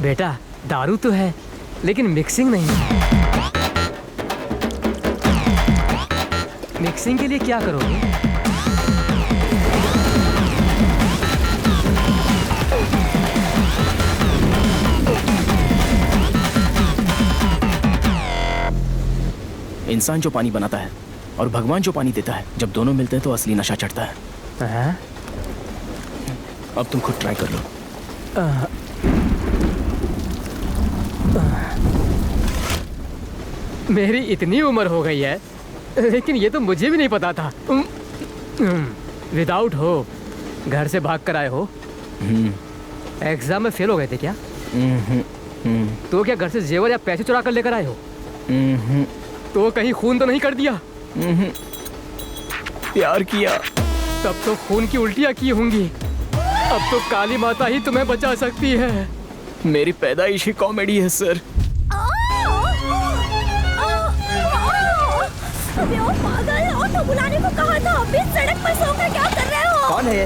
बेटा दारू तो है लेकिन मिक्सिंग नहीं है। मिक्सिंग के लिए क्या करोगे? इंसान जो पानी बनाता है और भगवान जो पानी देता है, जब दोनों मिलते हैं तो असली नशा चढ़ता है। अब तुम खुद ट्राई कर लो। मेरी इतनी उम्र हो गई है लेकिन ये तो मुझे भी नहीं पता था। विदाउट हो घर से भाग कर आए हो? एग्जाम में फेल हो गए थे क्या? तो क्या घर से जेवर या पैसे चुरा कर लेकर आए हो? तो कहीं खून तो नहीं कर दिया? प्यार किया। तब तो खून की उल्टियां की होंगी। अब तो काली माता ही तुम्हें बचा सकती है। मेरी पैदाइश ही कॉमेडी है सर। पागल, ऑटो बुलाने को कहा था, अभी सड़क पर सोकर क्या कर रहे हो? कौन है ये?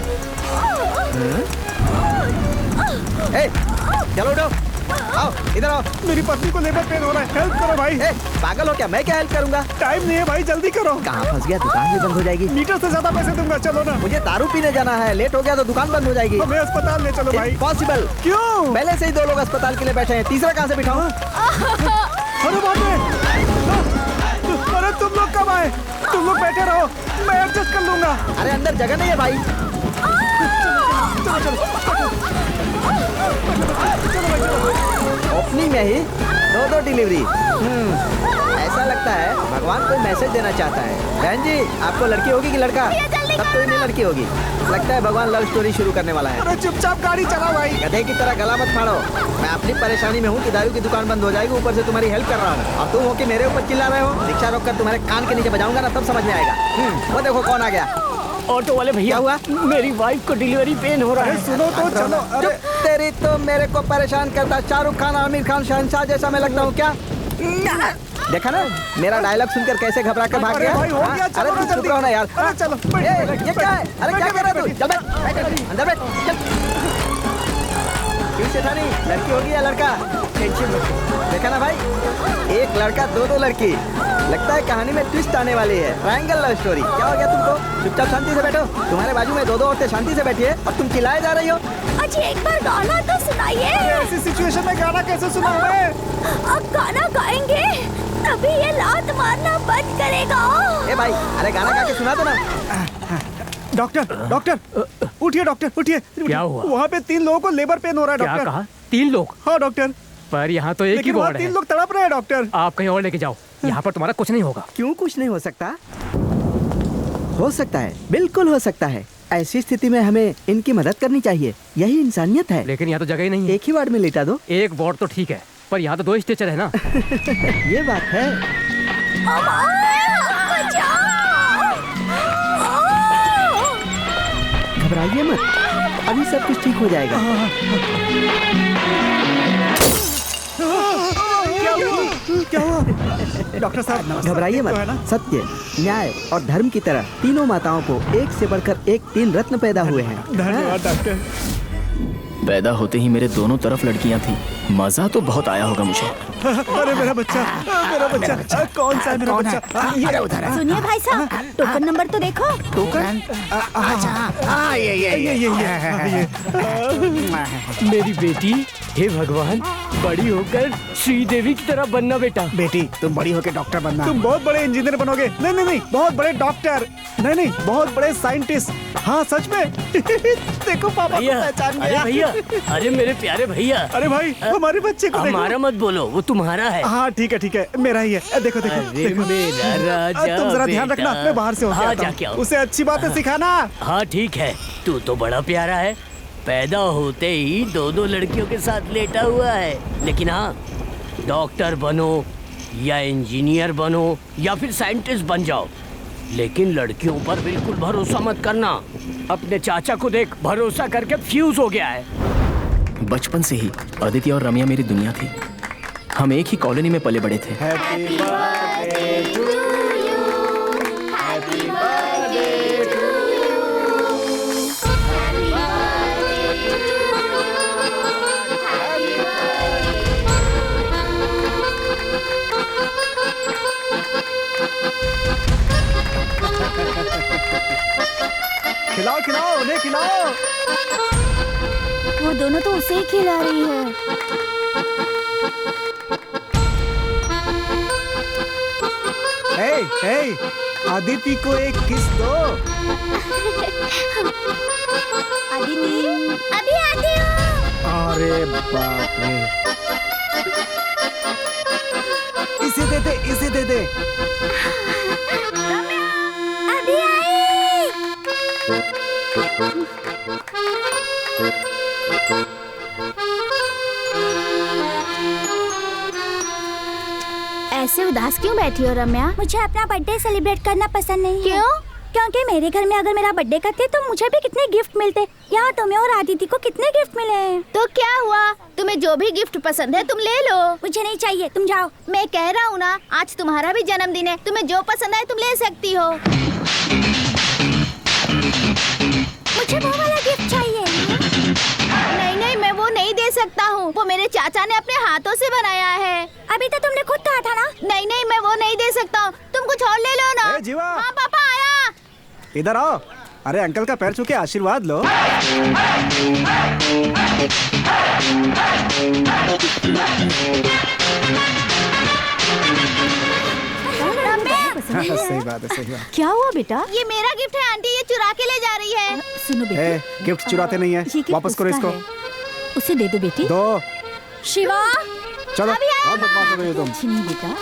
चलो उठो, आओ इधर आओ। मेरी पत्नी को लेबर पेन हो रहा है, हेल्प करो भाई। पागल हो क्या? मैं क्या हेल्प करूंगा? टाइम नहीं है भाई, जल्दी करो। कहाँ फंस गया? दुकान भी बंद हो जाएगी। मीटर से ज्यादा पैसे दूंगा, चलो ना। मुझे दारू पीने जाना है, लेट हो गया तो दुकान बंद हो जाएगी। हमें अस्पताल ले चलो भाई। पॉसिबल। क्यों? पहले से ही 2 लोग अस्पताल के लिए बैठे हैं, तीसरा कहाँ से बिठाऊं? अरे बाप रे! अरे तुम लोग कब आए? तुम लोग बैठे रहो, मैं एडजस्ट कर लूंगा। अरे अंदर जगह नहीं है भाई। ओपनिंग में ही 2 डिलीवरी। ऐसा लगता है भगवान कोई मैसेज देना चाहता है। बहन जी, आपको लड़की होगी कि लड़का? तब तो इन्हें लड़की होगी। लगता है भगवान लव स्टोरी शुरू करने वाला है। अरे चुपचाप गाड़ी चलाओ भाई। गधे की तरह गला मत फाड़ो। मैं अपनी परेशानी में हूँ कि दारू की दुकान बंद हो जाएगी, ऊपर से तुम्हारी हेल्प कर रहा हूँ और तुम हो कि मेरे ऊपर चिल्ला रहे हो। रिक्शा रोककर तुम्हारे कान के नीचे बजाऊंगा ना, तब समझ में आएगा। वो देखो कौन आ गया। ऑटो वाले भैया, हुआ? मेरी वाइफ को डिलीवरी पेन हो रहा है। सुनो तो चलो। अरे तेरी तो मेरे को परेशान करता। शाहरुख खान, आमिर खान, शहंशाह जैसा मैं लगता हूँ क्या? देखा ना मेरा डायलॉग सुनकर कैसे घबरा कर भाग गया। भाई हो गया, अरे चलो तुम चुप रहो ना यार। अरे चलो, ये क्या है? अरे क्या कर रहा है तू? चल बैठ, अंदर बैठ, चल। क्यों सेठानी, लड़की होगी या लड़का? देखा ना भाई, एक लड़का 2 लड़की। लगता है कहानी में ट्विस्ट आने वाली है। Triangle love story. क्या हो गया तुमको? चुपचाप शांति से बैठो। तुम्हारे बाजू में 2 औरतें शांति से बैठी है और तुम चिल्लाए जा रही हो। अजी एक बार गाना तो सुनाइए। ऐसी सिचुएशन में गाना कैसे सुनाऊं? अब गाना गाएंगे तभी ये लात मारना बंद करेगा। ए भाई, अरे गाना गा के सुना दो ना। डॉक्टर उठिए, डॉक्टर उठिए। क्या हुआ? वहाँ पे 3 लोगों को लेबर पेन हो रहा है क्या डॉक्टर। कहा? 3 लोग? हाँ डॉक्टर, पर यहाँ तो एक ही लेकिन वहाँ वार्ड 3 है। लोग तड़प रहे हैं डॉक्टर। आप कहीं और लेके जाओ, यहाँ पर तुम्हारा कुछ नहीं होगा। क्यों कुछ नहीं हो सकता? हो सकता है, बिल्कुल हो सकता है। ऐसी स्थिति में हमें इनकी मदद करनी चाहिए, यही इंसानियत है। लेकिन यहाँ तो जगह ही नहीं है। एक ही वार्ड में लेटा दो। एक वार्ड तो ठीक है, पर यहाँ तो 2 स्ट्रेचर है ना। ये बात है। घबराइए मत, अभी सब कुछ ठीक हो जाएगा। क्या हुआ? डॉक्टर साहब घबराइए मत। सत्य, न्याय और धर्म की तरह तीनों माताओं को एक से बढ़कर एक 3 रत्न पैदा हुए हैं। धन्यवाद डॉक्टर। पैदा होते ही मेरे दोनों तरफ लड़कियां थी। मजा तो बहुत आया होगा मुझे। अरे मेरा बच्चा, मेरा बच्चा। कौन सा है मेरा बच्चा? ये उधर है। सुनिए भाई साहब, टोकन नंबर तो देखो। टोकन? ये। मेरी बेटी, हे भगवान, बड़ी होकर श्रीदेवी की तरह बनना बेटा। बेटी तुम बड़ी होकर डॉक्टर बनना। तुम बहुत बड़े इंजीनियर बनोगे। नहीं, बहुत बड़े डॉक्टर। नहीं, बहुत बड़े साइंटिस्ट। हाँ सच में। देखो पापा को पहचान गया। अरे भैया, अरे मेरे प्यारे भैया। अरे भाई, हमारे बच्चे को देखो। हमारा मत बोलो, वो तुम्हारा है। हाँ ठीक है, मेरा ही है। देखो देखो। मेरा राजा तुम जरा ध्यान रखना, मैं बाहर से हाँ, होके आता जाके आओ। हूँ। उसे अच्छी बातें सिखाना। हाँ ठीक है, तू तो बड़ा प्यारा है। पैदा होते ही 2 लड़कियों के साथ लेटा हुआ है। लेकिन हाँ, डॉक्टर बनो या इंजीनियर बनो या फिर साइंटिस्ट बन जाओ, लेकिन लड़कियों पर बिल्कुल भरोसा मत करना। अपने चाचा को देख, भरोसा करके फ्यूज हो गया है। बचपन से ही अदिति और रम्या मेरी दुनिया थी। हम एक ही कॉलोनी में पले बड़े थे। Happy birthday to you, happy birthday to you, happy मुझे खिलाओ। वो दोनों तो उसे ही खिला रही है। हे, अदिति को एक किस दो। अदिति, अभी आती हूँ। अरे बाप रे, इसे दे दे। अभी आई। ऐसे उदास क्यों बैठी हो रम्या? मुझे अपना बर्थडे सेलिब्रेट करना पसंद नहीं है। क्यों? क्योंकि मेरे घर में अगर मेरा बर्थडे करते तो मुझे भी कितने गिफ्ट मिलते। यहाँ तुम्हें और आदिति को कितने गिफ्ट मिले हैं। तो क्या हुआ, तुम्हें जो भी गिफ्ट पसंद है तुम ले लो। मुझे नहीं चाहिए, तुम जाओ। मैं कह रहा हूँ ना, आज तुम्हारा भी जन्मदिन है, तुम्हें जो पसंद आए तुम ले सकती हो। मुझे वो वाला गिफ्ट चाहिए। नहीं, मैं वो नहीं दे सकता हूँ, वो मेरे चाचा ने अपने हाथों से बनाया है। अभी तो तुमने खुद कहा था ना। नहीं, मैं वो नहीं दे सकता हूँ, तुम कुछ और ले लो ना। जीवा, हाँ पापा आया। इधर आओ। अरे अंकल का पैर छू के आशीर्वाद लो। सही बात है। क्या हुआ बेटा? ये मेरा गिफ्ट है आंटी, ये चुरा के ले जा रही है। सुनो बेटी, गिफ्ट चुराते नहीं है, वापस करो इसको। उसे दे दो बेटी। दो। शिवा, चलो, बहुत बदमाश हो गई हो तुम। अच्छी नहीं बेटा।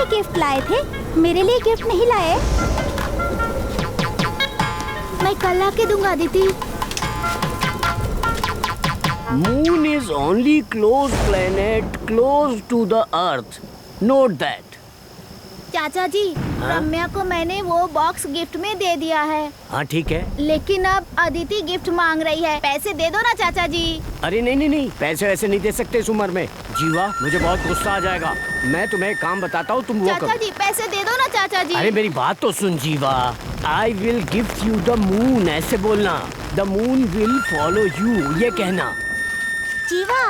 गिफ्ट लाए थे, मेरे लिए गिफ्ट नहीं लाए। मैं कल आके दूंगा Aditi. Moon is only close planet close to the Earth. Note that. चाचा जी, रम्या को मैंने वो बॉक्स गिफ्ट में दे दिया है। हाँ ठीक है। लेकिन अब अदिति गिफ्ट मांग रही है, पैसे दे दो ना चाचा जी। अरे नहीं, पैसे वैसे नहीं दे सकते इस उम्र में। जीवा, मुझे बहुत गुस्सा आ जाएगा। मैं तुम्हें एक काम बताता हूँ, तुम वो करो। चाचा जी पैसे दे दो ना चाचा जी। अरे मेरी बात तो सुन जीवा। I will give you the moon, ऐसे बोलना। The moon will follow you, ये कहना। जीवा,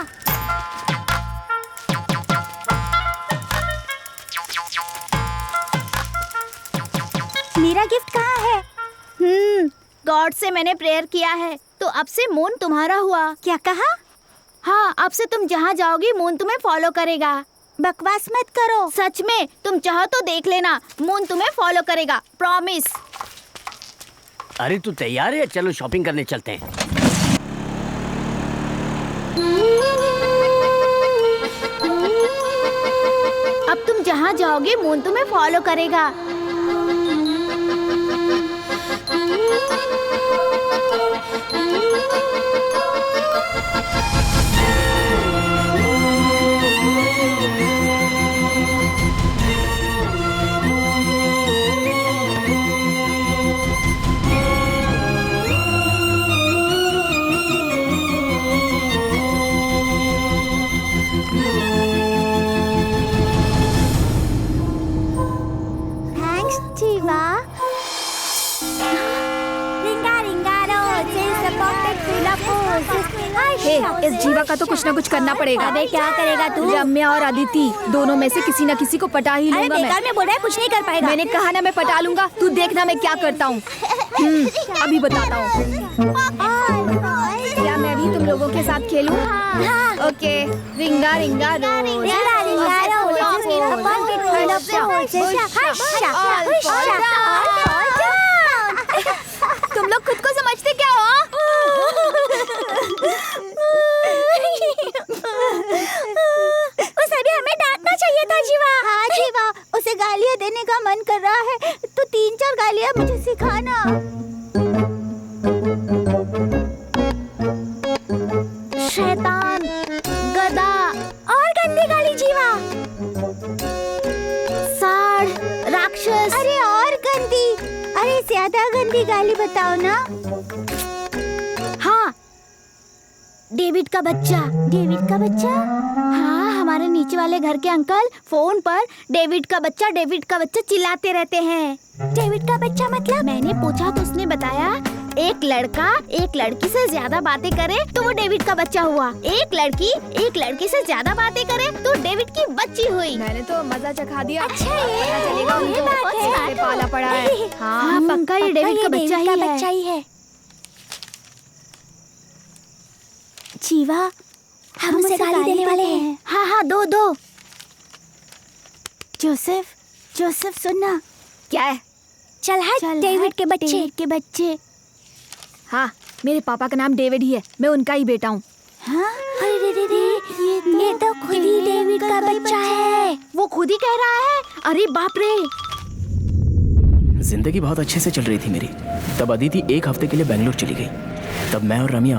मेरा गिफ्ट कहाँ है? गॉड से मैंने प्रेयर किया है, तो अब से मून तुम्हारा हुआ। क्या कहा? हाँ, अब से तुम जहाँ जाओगी मून तुम्हें फॉलो करेगा। बकवास मत करो, सच में। तुम चाहो तो देख लेना, मून तुम्हें फॉलो करेगा, प्रॉमिस। अरे तू तैयार है? चलो शॉपिंग करने चलते हैं। अब तुम जहाँ जाओगे मून तुम्हें फॉलो करेगा। हे, इस जीवा का तो कुछ ना कुछ करना पड़ेगा। अबे क्या करेगा तू? रम्या और अदिति दोनों में से किसी न किसी को पटा ही लूंगा मैं। बेकार में बोल रहा है, कुछ नहीं कर पाएगा। मैंने कहा ना मैं पटा लूंगा, तू देखना मैं क्या करता हूँ। अभी बताता हूँ। क्या मैं भी तुम लोगों के साथ खेलूं? ओके। रिंगा रिंगा तुम लोग खुद को समझते क्या हो? उसे भी हमें डांटना चाहिए था जीवा। हाँ जीवा, उसे गालियाँ देने का मन कर रहा है तो 3-4 गालियाँ मुझे सिखाना। शैतान, गधा और गंदी गाली जीवा। साड़, राक्षस। अरे और गंदी, अरे ज्यादा गंदी गाली बताओ ना। हाँ, डेविड का बच्चा। डेविड का बच्चा? हाँ, हमारे नीचे वाले घर के अंकल फोन पर डेविड का बच्चा चिल्लाते रहते हैं। डेविड का बच्चा मतलब? मैंने पूछा तो उसने बताया एक लड़का एक लड़की से ज्यादा बातें करे तो वो डेविड का बच्चा हुआ। एक लड़की एक लड़के से ज्यादा बातें करे तो डेविड की बच्ची हुई। मैंने तो मजा चखा दिया। अच्छा ये बात है, पाला पड़ा है। हाँ पक्का ये डेविड का बच्चा ही है। जीवा, हम उसे गाली देने वाले हैं। हाँ हाँ, दो। जोसेफ सुनना। क्या है? चल डेविड के बच्चे। हाँ, मेरे पापा का नाम डेविड ही है, मैं उनका ही बेटा हूँ। हाँ? अरे ये तो खुद ही डेविड का बच्चा है। वो खुद ही कह रहा है। अरे बाप रे। जिंदगी बहुत अच्छे से चल रही थी मेरी। तब अदिति 1 हफ्ते के लिए बेंगलोर चली गई। तब मैं और रम्या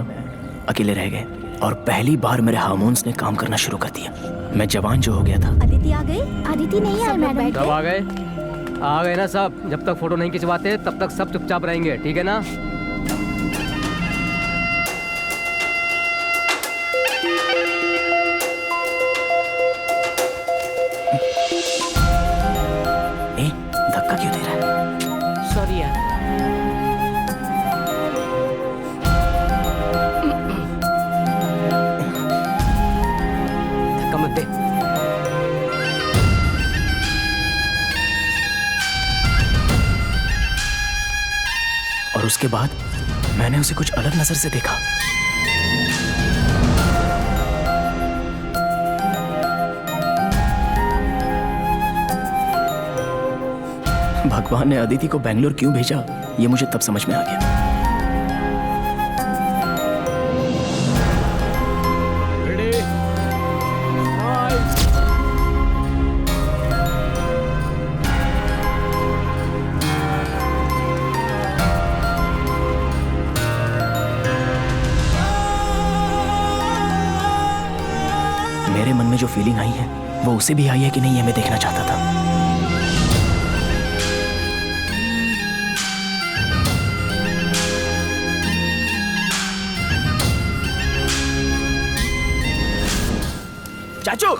अकेले रह गए और पहली बार मेरे हार्मोन्स ने काम करना शुरू कर दिया। मैं जवान जो हो गया था। अदिति आ गई? अदिति नहीं है मैडम। सब आ गए ना सब। जब तक फोटो नहीं खिंचवाते तब तक सब चुपचाप रहेंगे, ठीक है ना? धक्का क्यों दे रहा है? सॉरी यार। धक्का मत दे। और उसके बाद मैंने उसे कुछ अलग नजर से देखा। भगवान ने अदिति को बेंगलोर क्यों भेजा, ये मुझे तब समझ में आ गया। मेरे मन में जो फीलिंग आई है वो उसे भी आई है कि नहीं, ये मैं देखना चाहता था। चाचू,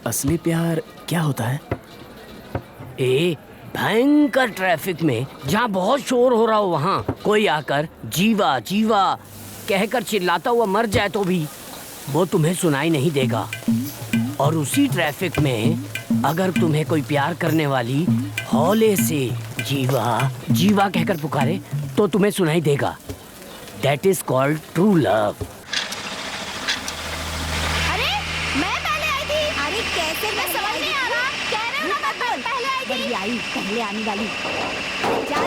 असली प्यार क्या होता है? भयंकर ट्रैफिक में जहाँ बहुत शोर हो रहा हो वहाँ कोई आकर जीवा जीवा कहकर चिल्लाता हुआ मर जाए तो भी वो तुम्हें सुनाई नहीं देगा। और उसी ट्रैफिक में अगर तुम्हें कोई प्यार करने वाली हौले से जीवा जीवा कहकर पुकारे तो तुम्हें सुनाई देगा। That is called true love. पहले आने वाली। जा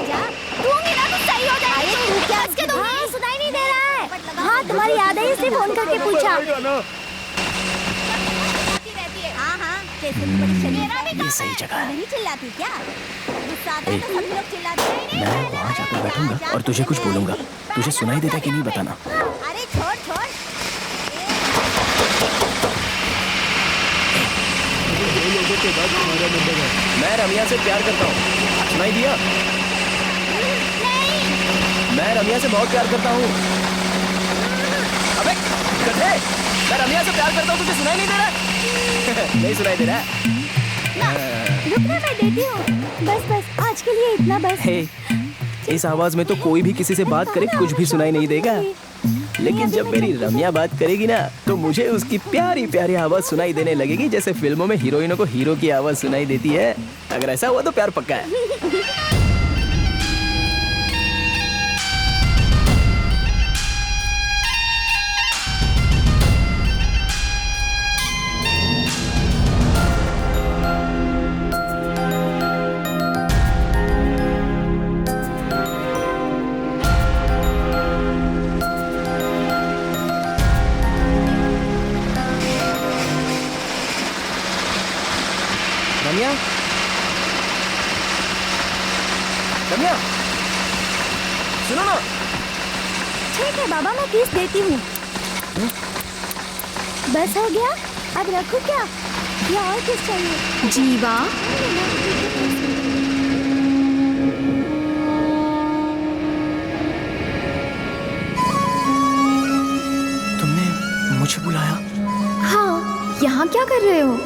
दूंगी ना, तो सही हो जाएगी। तू क्या इसके दूंगी? हाँ, सुनाई नहीं दे रहा है। हाँ, तुम्हारी याद है इसलिए फोन करके पूछा। हाँ, ये सही जगह है। नहीं चिल्लाती क्या? गुस्सा आता है तो सब लोग चिल्लाते हैं। मैं वहाँ जाकर बैठूंगा और तुझे कुछ बोलूंगा। तुझे सुनाई देता कि नहीं बताना। अरे छोड़। मैं रम्या से प्यार करता हूँ। सुनाई दिया? मैं रम्या से बहुत प्यार करता हूँ। अबे गधे, मैं रम्या से प्यार करता हूँ, तुझे सुनाई नहीं दे रहा? नहीं सुनाई दे रहा? रुक ना, मैं देती हूँ। बस आज के लिए इतना बस। इस आवाज में तो कोई भी किसी से बात करे कुछ भी सुनाई नहीं देगा, लेकिन जब मेरी रम्या बात करेगी ना तो मुझे उसकी प्यारी प्यारी आवाज सुनाई देने लगेगी, जैसे फिल्मों में हीरोइनों को हीरो की आवाज सुनाई देती है। अगर ऐसा हुआ तो प्यार पक्का है। रम्या, रम्या, सुनो ना। ठीक है बाबा, मैं किस देती हूँ। बस हो गया, अब रखूँ क्या या और किस चाहिए? जीवा, तुमने मुझे बुलाया? हाँ, यहाँ क्या कर रहे हो?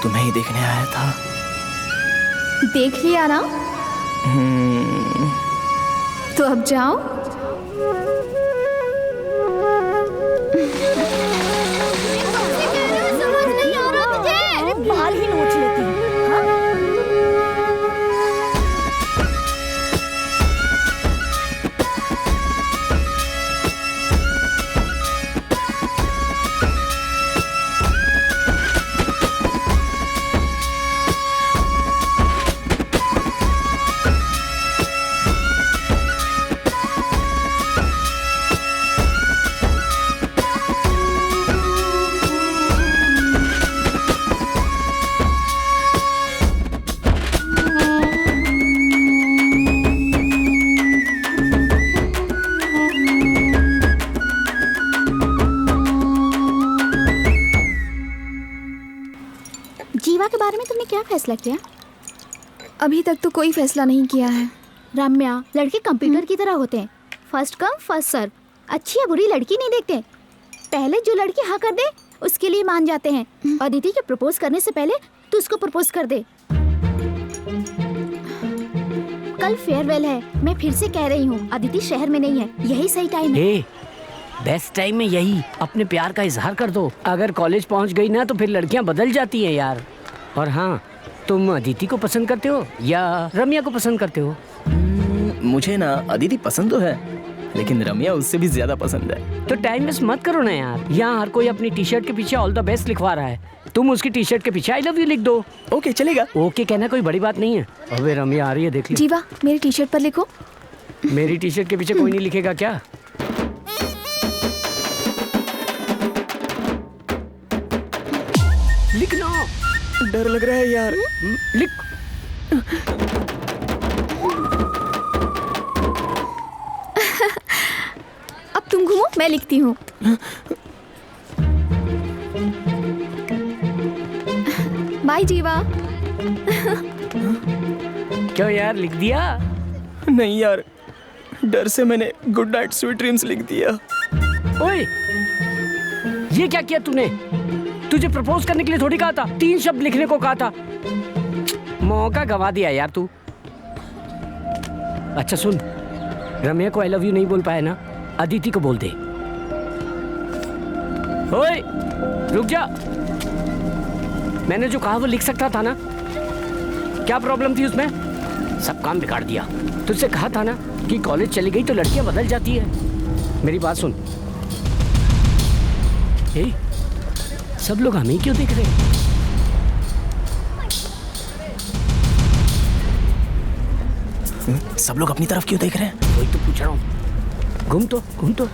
तुम्हें ही देखने आया था। देख लिया ना? तो अब जाओ। समझ नहीं आ रहा मुझे। बाल ही नोच लेती हूँ। जीवा के बारे में तुमने क्या फैसला किया? अभी तक तो कोई फैसला नहीं किया है। रम्या, लड़के कंप्यूटर की तरह होते हैं, फर्स्ट कम फर्स्ट सर्व। अच्छी या बुरी लड़की नहीं देखते, पहले जो लड़की हाँ कर दे उसके लिए मान जाते हैं। अदिति के प्रपोज करने से पहले तू उसको प्रपोज कर दे। कल फेयरवेल है, मैं फिर से कह रही हूँ, अदिति शहर में नहीं है, यही सही टाइम है। बेस्ट टाइम में यही, अपने प्यार का इजहार कर दो। अगर कॉलेज पहुंच गई ना तो फिर लड़कियां बदल जाती हैं यार। और हाँ, तुम अदिति को पसंद करते हो या रम्या को पसंद करते हो? मुझे ना अदिति पसंद तो है, लेकिन रम्या उससे भी ज्यादा पसंद है। तो टाइम वेस्ट मत करो ना यार। यहाँ हर कोई अपनी टी शर्ट के पीछे ऑल द बेस्ट लिखवा रहा है, तुम उसकी टी शर्ट के पीछे आई लव यू लिख दो। ओके चलेगा। ओके कहना कोई बड़ी बात नहीं है। अबे रम्या आ रही है, देख ली। जीवा, मेरी टी शर्ट पर लिखो। मेरी टी शर्ट के पीछे कोई नहीं लिखेगा क्या? लिखना। डर लग रहा है यार। लिख। अब तुम घूमो, मैं लिखती हूँ। बाय जीवा। क्यों यार, लिख दिया? नहीं यार, डर से मैंने गुड नाइट स्वीट ड्रीम्स लिख दिया। ओए, ये क्या किया तूने? तुझे प्रपोज करने के लिए थोड़ी कहा था, 3 शब्द लिखने को कहा था। मौका गवा दिया यार तू। अच्छा सुन, रम्या को आई लव यू नहीं बोल पाया ना, अदिति को बोल दे। ओए, रुक जा। मैंने जो कहा वो लिख सकता था ना? क्या प्रॉब्लम थी उसमें? सब काम बिगाड़ दिया। तुझसे कहा था ना कि कॉलेज चली गई तो लड़कियां बदल जाती है। मेरी बात सुन। ए, सब लोग हमें क्यों देख रहे हैं? सब लोग अपनी तरफ क्यों देख रहे हैं? वही तो पूछ रहा हूँ। घूम तो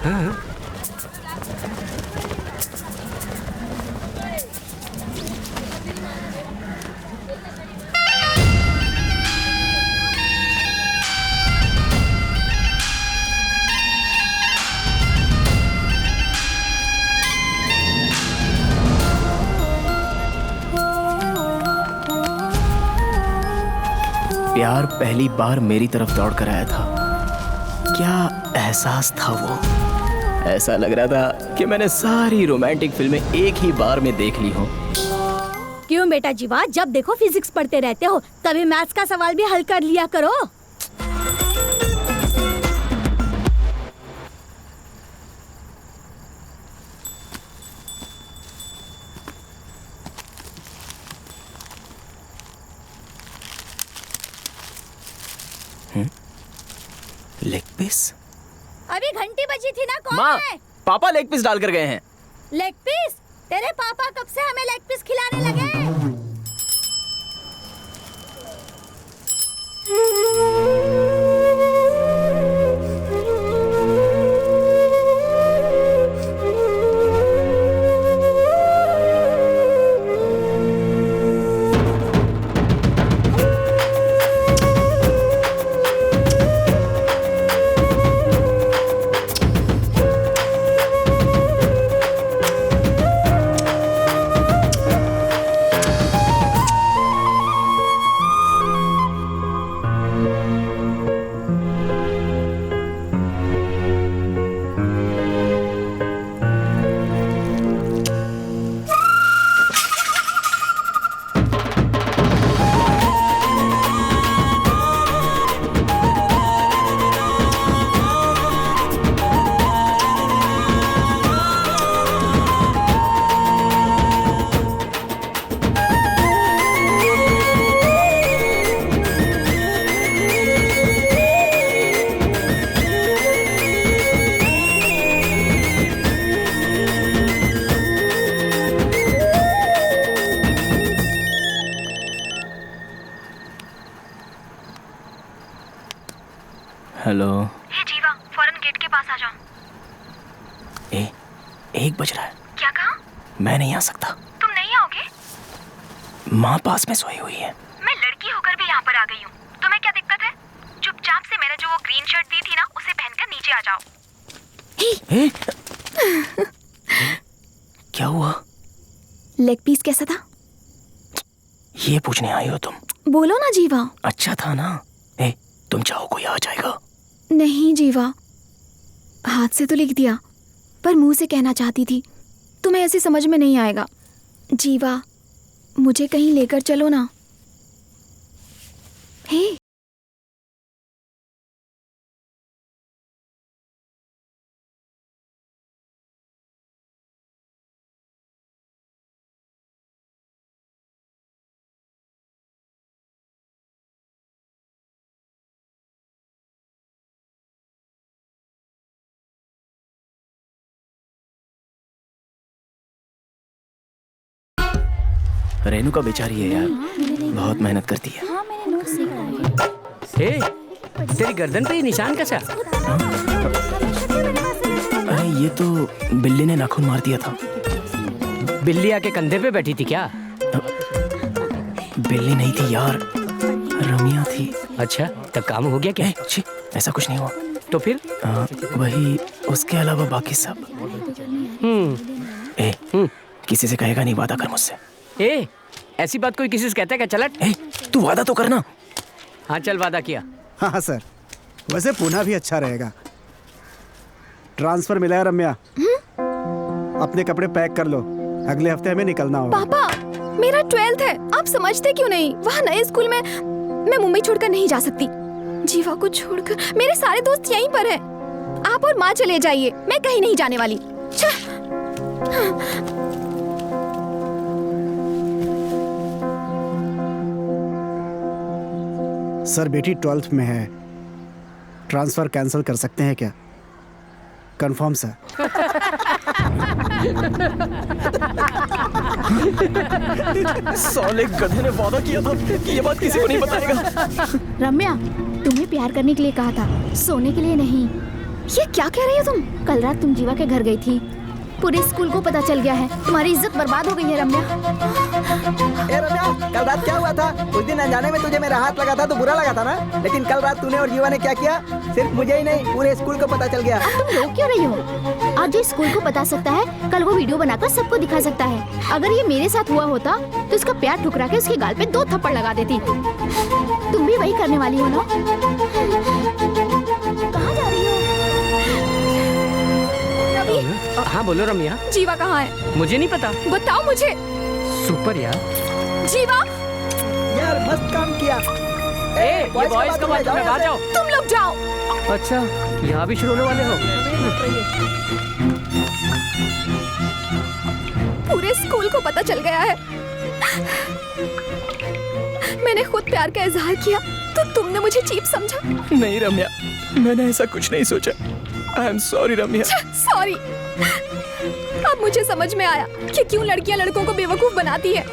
हाँ। प्यार पहली बार मेरी तरफ दौड़ कर आया था। क्या एहसास था वो? ऐसा लग रहा था कि मैंने सारी रोमांटिक फिल्में एक ही बार में देख ली हों। क्यों बेटा जीवा, जब देखो फिजिक्स पढ़ते रहते हो, कभी मैथ्स का सवाल भी हल कर लिया करो। Leg piece? अभी घंटी बजी थी ना, कौन माँ, है? पापा लेग पीस डाल कर गए हैं। Leg piece? तेरे पापा कब से हमें लेग पीस खिलाने लगे? हेलो। हे जीवा, फौरन गेट के पास आ जाओ। 1 बज रहा है। क्या कहा? मैं नहीं आ सकता। तुम नहीं आओगे? माँ पास में सोई हुई है। मैं लड़की होकर भी यहाँ पर आ गई हूँ। तुम्हें क्या दिक्कत है? चुपचाप से मैंने जो वो ग्रीन शर्ट दी थी ना, उसे पहनकर नीचे आ जाओ। क्या हुआ? लेग पीस कैसा था? ये पूछने आई हो तुम? बोलो ना जीवा। अच्छा था ना? तुम चाहो कोई आ जाएगा? नहीं जीवा, हाथ से तो लिख दिया, पर मुंह से कहना चाहती थी। तुम्हें ऐसे समझ में नहीं आएगा। जीवा, मुझे कहीं लेकर चलो ना। हे रेणुका बेचारी है यार, बहुत मेहनत करती है। हाँ, मैंने नोट सीखा है। तेरी गर्दन पे ये निशान कैसा? अरे ये तो बिल्ली ने नाखून मार दिया था। बिल्ली आके कंधे पे बैठी थी क्या? बिल्ली नहीं थी यार, रमिया थी। अच्छा, तब काम हो गया क्या? छी, ऐसा कुछ नहीं हुआ। तो फिर? वही, उसके अलावा बाकी सब। किसी से कहेगा नहीं, वादा कर मुझसे। ऐसी बात कोई किसी से कहता है क्या? चलट। तू वादा तो करना। हाँ चल, वादा किया। हाँ सर, वैसे पुणे भी अच्छा रहेगा। ट्रांसफर मिला है रम्या। अपने कपड़े पैक कर लो, अगले हफ्ते हमें निकलना होगा। पापा, मेरा 12th है, आप समझते क्यों नहीं? वहाँ नए स्कूल में मैं मुंबई छोड़कर नहीं जा सकती। जीवा को छोड़कर मेरे सारे दोस्त यहीं पर हैं। आप और माँ चले जाइए, मैं कहीं नहीं जाने वाली। सर, बेटी 12th में है, ट्रांसफर कैंसिल कर सकते हैं क्या? Confirm sir. साले गधे ने वादा किया था कि ये बात किसी को नहीं बताएगा। रम्या, तुम्हें प्यार करने के लिए कहा था, सोने के लिए नहीं। ये क्या कह रही हो तुम? कल रात तुम जीवा के घर गई थी, पूरे स्कूल को पता चल गया है। तुम्हारी इज्जत बर्बाद हो गई है रम्या। ए रम्या, कल रात क्या हुआ था? उस दिन अनजाने में तुझे मेरा हाथ लगा था तो बुरा लगा था ना, लेकिन कल रात तूने और जीवा ने क्या किया, सिर्फ मुझे ही नहीं पूरे स्कूल को पता चल गया। अब तुम रो क्यों रही हो? आज जो स्कूल को बता सकता है, कल वो वीडियो बनाकर सबको दिखा सकता है। अगर ये मेरे साथ हुआ होता तो इसका प्यार ठुकरा के उसके गाल पे 2 थप्पड़ लगा देती। तुम भी वही करने वाली हो ना? कहाँ जा रही हो? हाँ बोलो रम्या। जीवा कहाँ है? मुझे नहीं पता। बताओ मुझे। सुपर यार। जीवा, यार मस्त काम किया। ये बॉयज का बात है, बाहर जाओ। तुम लोग जाओ। अच्छा, यहाँ भी शुरू होने वाले हो? पूरे स्कूल को पता चल गया है। मैंने खुद प्यार का इजहार किया तो तुमने मुझे चीप समझा। नहीं रम्या, मैंने ऐसा कुछ नहीं सोचा। I am sorry Ramya. Sorry. अब मुझे समझ में आया कि क्यों लड़कियां लड़कों को बेवकूफ बनाती है।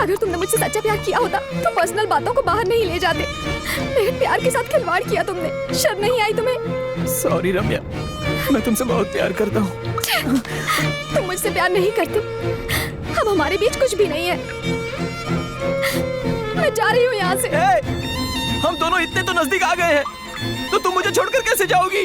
अगर तुमने मुझसे सच्चा प्यार किया होता तो पर्सनल बातों को बाहर नहीं ले जाते। मेरे प्यार के साथ खिलवाड़ किया तुमने। शर्म नहीं आई तुम्हें? सॉरी रम्या, मैं तुमसे बहुत प्यार करता हूँ। तुम मुझसे प्यार नहीं करते। अब हमारे बीच कुछ भी नहीं है। मैं जा रही हूँ यहाँ से। हम दोनों इतने तो नजदीक आ गए हैं, तो तुम मुझे छोड़कर कैसे जाओगी?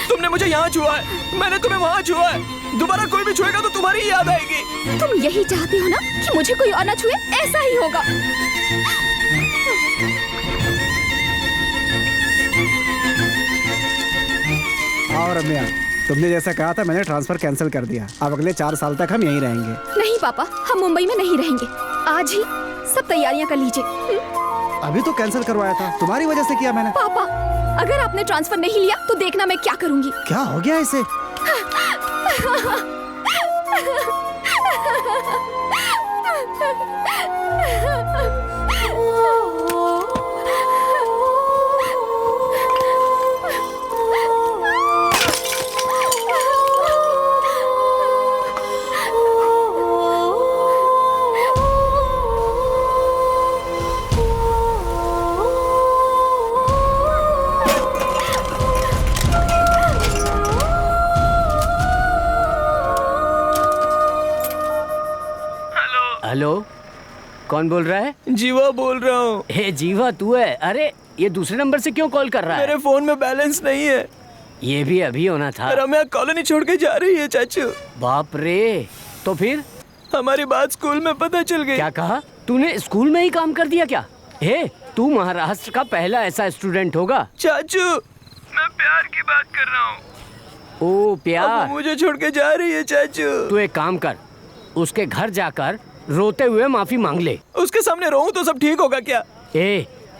तुमने मुझे यहाँ छुआ है, मैंने तुम्हें वहाँ छुआ है। दोबारा कोई भी छुएगा तो तुम्हारी ही याद आएगी। तुम यही चाहती हो ना कि मुझे कोई और ना छुए? ऐसा ही होगा। और रम्या, तुमने जैसा कहा था मैंने ट्रांसफर कैंसिल कर दिया। अब अगले 4 साल तक हम यहीं रहेंगे। नहीं पापा, हम मुंबई में नहीं रहेंगे। आज ही सब तैयारियां कर लीजिए। अभी तो कैंसिल करवाया था, तुम्हारी वजह से किया मैंने। पापा, अगर आपने ट्रांसफर नहीं लिया तो देखना मैं क्या करूंगी। क्या हो गया इसे? हेलो, कौन बोल रहा है? जीवा बोल रहा हूँ। हे जीवा, तू है? अरे ये दूसरे नंबर से क्यों कॉल कर रहा है? मेरे फोन में बैलेंस नहीं है। ये भी अभी होना था। रम्या कॉलोनी छोड़ के जा रही है चाचू। बाप रे, तो फिर? हमारी बात स्कूल में पता चल गई। क्या कहा? तूने स्कूल में ही काम कर दिया क्या? हे, तू महाराष्ट्र का पहला ऐसा स्टूडेंट होगा। चाचू, मैं प्यार की बात कर रहा हूँ। ओ प्यार। मुझे छोड़ के जा रही है चाचू। तू एक काम कर, उसके घर जाकर रोते हुए माफी मांग ले। उसके सामने रोऊं तो सब ठीक होगा क्या?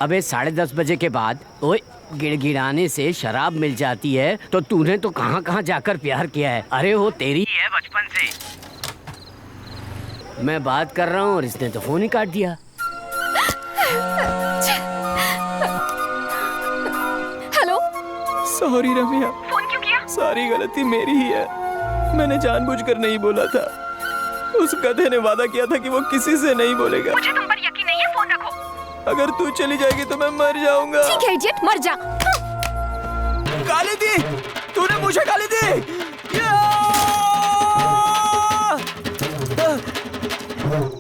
अबे 10:30 बजे के बाद ओए गिड़गिड़ाने से शराब मिल जाती है, तो तूने तो कहाँ कहाँ जाकर प्यार किया है। अरे वो तेरी है बचपन से। मैं बात कर रहा हूँ और इसने तो फोन ही काट दिया। हेलो। सॉरी रम्या, फोन क्यों किया? सारी गलती मेरी ही है। मैंने जानबूझकर नहीं बोला था। उस गधे ने वादा किया था कि वो किसी से नहीं बोलेगा। मुझे तुम पर यकीन नहीं है, फोन रखो। अगर तू चली जाएगी तो मैं मर जाऊंगा। ठीक है इडियट, मर जा। गाली दी तूने, मुझे गाली दी।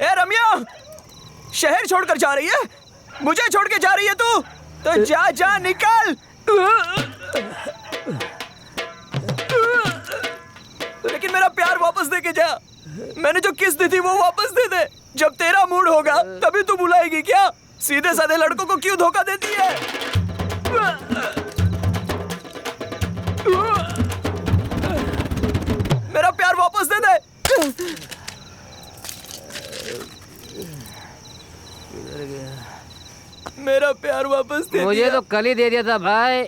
ए रम्या, शहर छोड़कर जा रही है? मुझे छोड़ के जा रही है तू? तो जा जा निकल। लेकिन मेरा प्यार वापस दे के जा। मैंने जो किस दी थी वो वापस दे दे। जब तेरा मूड होगा तभी तू बुलाएगी क्या? सीधे साधे लड़कों को क्यों धोखा देती है? मेरा प्यार वापस दे दे। मेरा प्यार वापस दे मुझे दिया। तो कल ही दे दिया था भाई।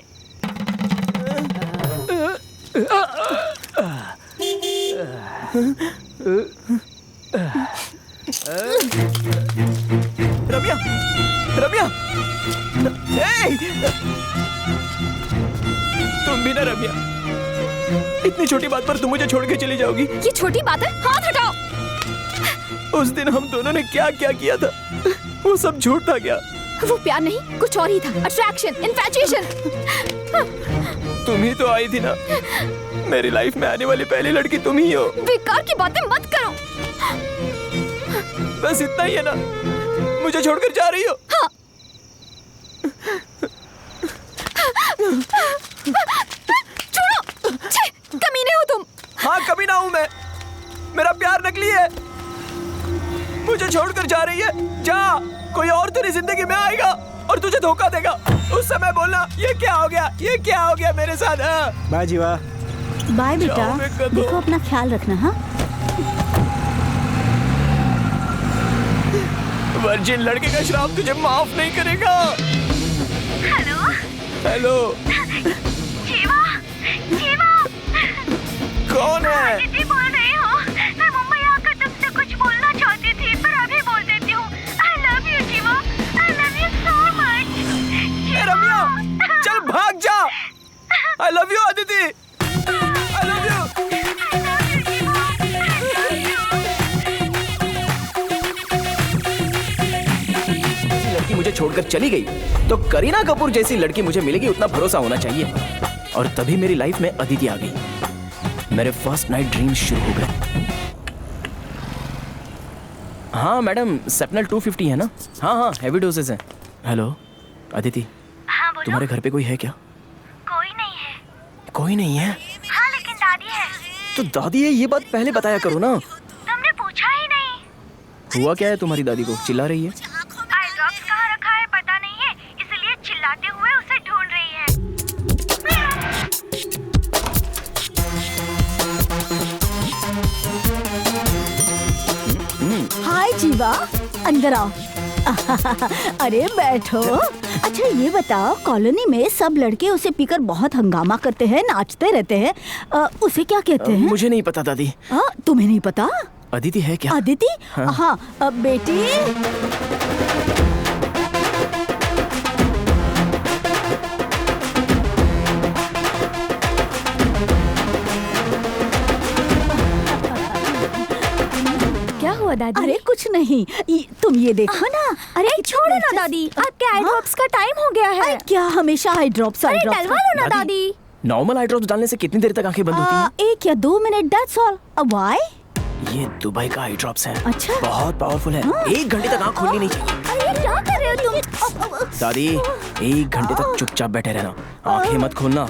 रम्या, रम्या, तुम भी ना रम्या, इतनी छोटी बात पर तुम मुझे छोड़ के चली जाओगी? ये छोटी बात है, हाथ हटाओ। उस दिन हम दोनों ने क्या क्या किया था, वो सब झूठ था क्या? वो प्यार नहीं, कुछ और ही था। Attraction, infatuation. तुम ही तो आई थी ना। मेरी लाइफ में आने वाली पहली लड़की तुम ही हो। बेकार की बातें मत करो। बस इतना ही है ना? मुझे छोड़कर जा रही हो? हाँ। छोड़ो। कमीने हो तुम। हाँ कमीना हूँ मैं। मेरा प्यार नकली है। मुझे छोड़कर जा रही है? जा, कोई और तेरी जिंदगी में आएगा और तुझे धोखा देगा। उस समय बोलना ये क्या हो गया, ये क्या हो गया मेरे साथ। बाय जीवा। बाय बेटा, देखो अपना ख्याल रखना। हाँ वर्जिन लड़के का श्राप तुझे माफ नहीं करेगा। हेलो हेलो, जीवा, जीवा, कौन है? आदिति बोल रही हूँ। मैं मुंबई आकर तुमसे कुछ बोलना चाहती थी, पर अभी बोल देती हूँ। I love you, जीवा। I love you so much। रम्या, चल भाग जा। I love you Aditi. I love you। लड़की मुझे छोड़कर चली गई तो करीना कपूर जैसी लड़की मुझे मिलेगी, उतना भरोसा होना चाहिए। और तभी मेरी लाइफ में अदिति आ गई। मेरे फर्स्ट नाइट ड्रीम्स शुरू हो गए। हाँ मैडम, सेपनल 250 है ना? हाँ हाँ, हैवी डोजेस हैं। हेलो अदिति, हाँ बोलो। तुम्हारे घर पे कोई है क्या? कोई नहीं है। कोई नहीं है? हाँ लेकिन दादी है। तो दादी है ये बात पहले बताया करो ना। तुमने पूछा ही नहीं। हुआ क्या है तुम्हारी दादी को? चिल्ला रही है? आई ड्रॉप्स कहाँ रखा है पता नहीं है, इसलिए चिल्लाते हुए उसे ढूंढ रही है। हाय जीवा, अंदर आओ। अरे बैठो। अच्छा ये बताओ, कॉलोनी में सब लड़के उसे पीकर बहुत हंगामा करते हैं, नाचते रहते हैं, उसे क्या कहते हैं? मुझे नहीं पता दादी। तुम्हें नहीं पता? अदिति है क्या? अदिति? हाँ, बेटी। क्या हुआ दादी? अरे कुछ नहीं, तुम ये देखो ना। अरे छोड़ो ना दादी, आपके आई ड्रॉप्स का टाइम हो गया है। क्या हमेशा आई ड्रॉप्स? अरे डलवा लो ना दादी। नॉर्मल आई ड्रॉप्स डालने से कितनी देर तक आंखें बंद होती हैं? 1 या 2 मिनट, दैट्स ऑल। व्हाई? ये दुबई का आई ड्रॉप्स है। अच्छा। बहुत पावरफुल है। 1 घंटे तक आंख खोलनी नहीं चाहिए। अरे क्या कर रहे हो तुम? दादी 1 घंटे तक चुपचाप बैठे रहना, आंखें मत खोलना,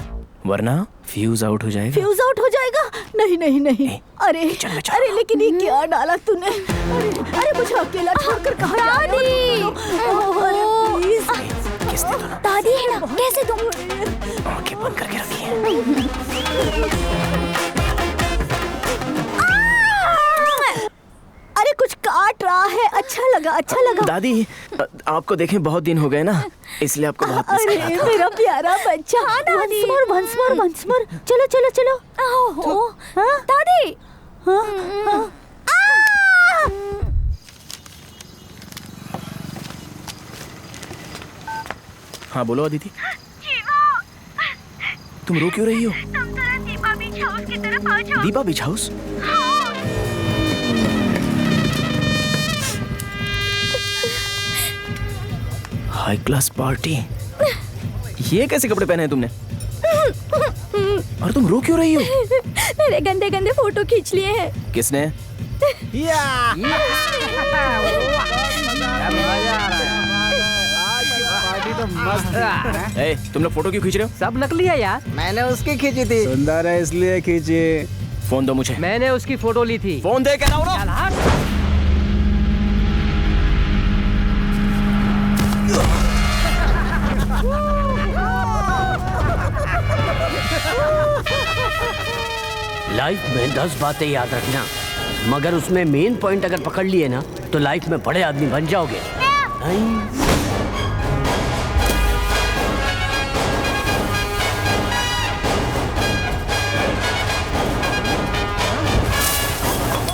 वरना फ्यूज आउट हो जाएगा। फ्यूज आउट हो जाएगा? नहीं नहीं नहीं। अरे अरे लेकिन ये क्या डाला तूने? अरे मुझे अकेला छोड़कर कहाँ जा रहे हो? प्लीज किस दे दो ना। दादी है ना, कैसे तुम? आंखें बंद करके रखिए। अरे कुछ काट रहा है। अच्छा लगा, अच्छा लगा। दादी आपको देखे बहुत दिन हो गए ना, इसलिए आपको बहुत मिस कर रहा अरे था। मेरा प्यारा बच्चा। हाँ दादी। Once more. चलो चलो चलो। आओ। हाँ दादी। हाँ। हाँ बोलो अदिति। जीवा, तुम रो क्यों रही हो? तुम तुरंत दीपा बीच हाउस की तरफ आ जाओ। दीपा बीच हाउस? High class party. ये कैसे कपड़े पहने हैं तुमने? और तुम रो क्यों रही हो? मेरे गंदे गंदे फोटो खींच लिए हैं। किसने? ए, तुम लोग फोटो क्यों खींच रहे हो? सब नकली है यार। मैंने उसकी खींची थी। सुंदर है इसलिए खींची। फोन दो मुझे। मैंने उसकी फोटो ली थी। फोन दे कह रहा हूं ना। चल हट। लाइफ में 10 बातें याद रखना, मगर उसमें मेन पॉइंट अगर पकड़ लिए ना तो लाइफ में बड़े आदमी बन जाओगे।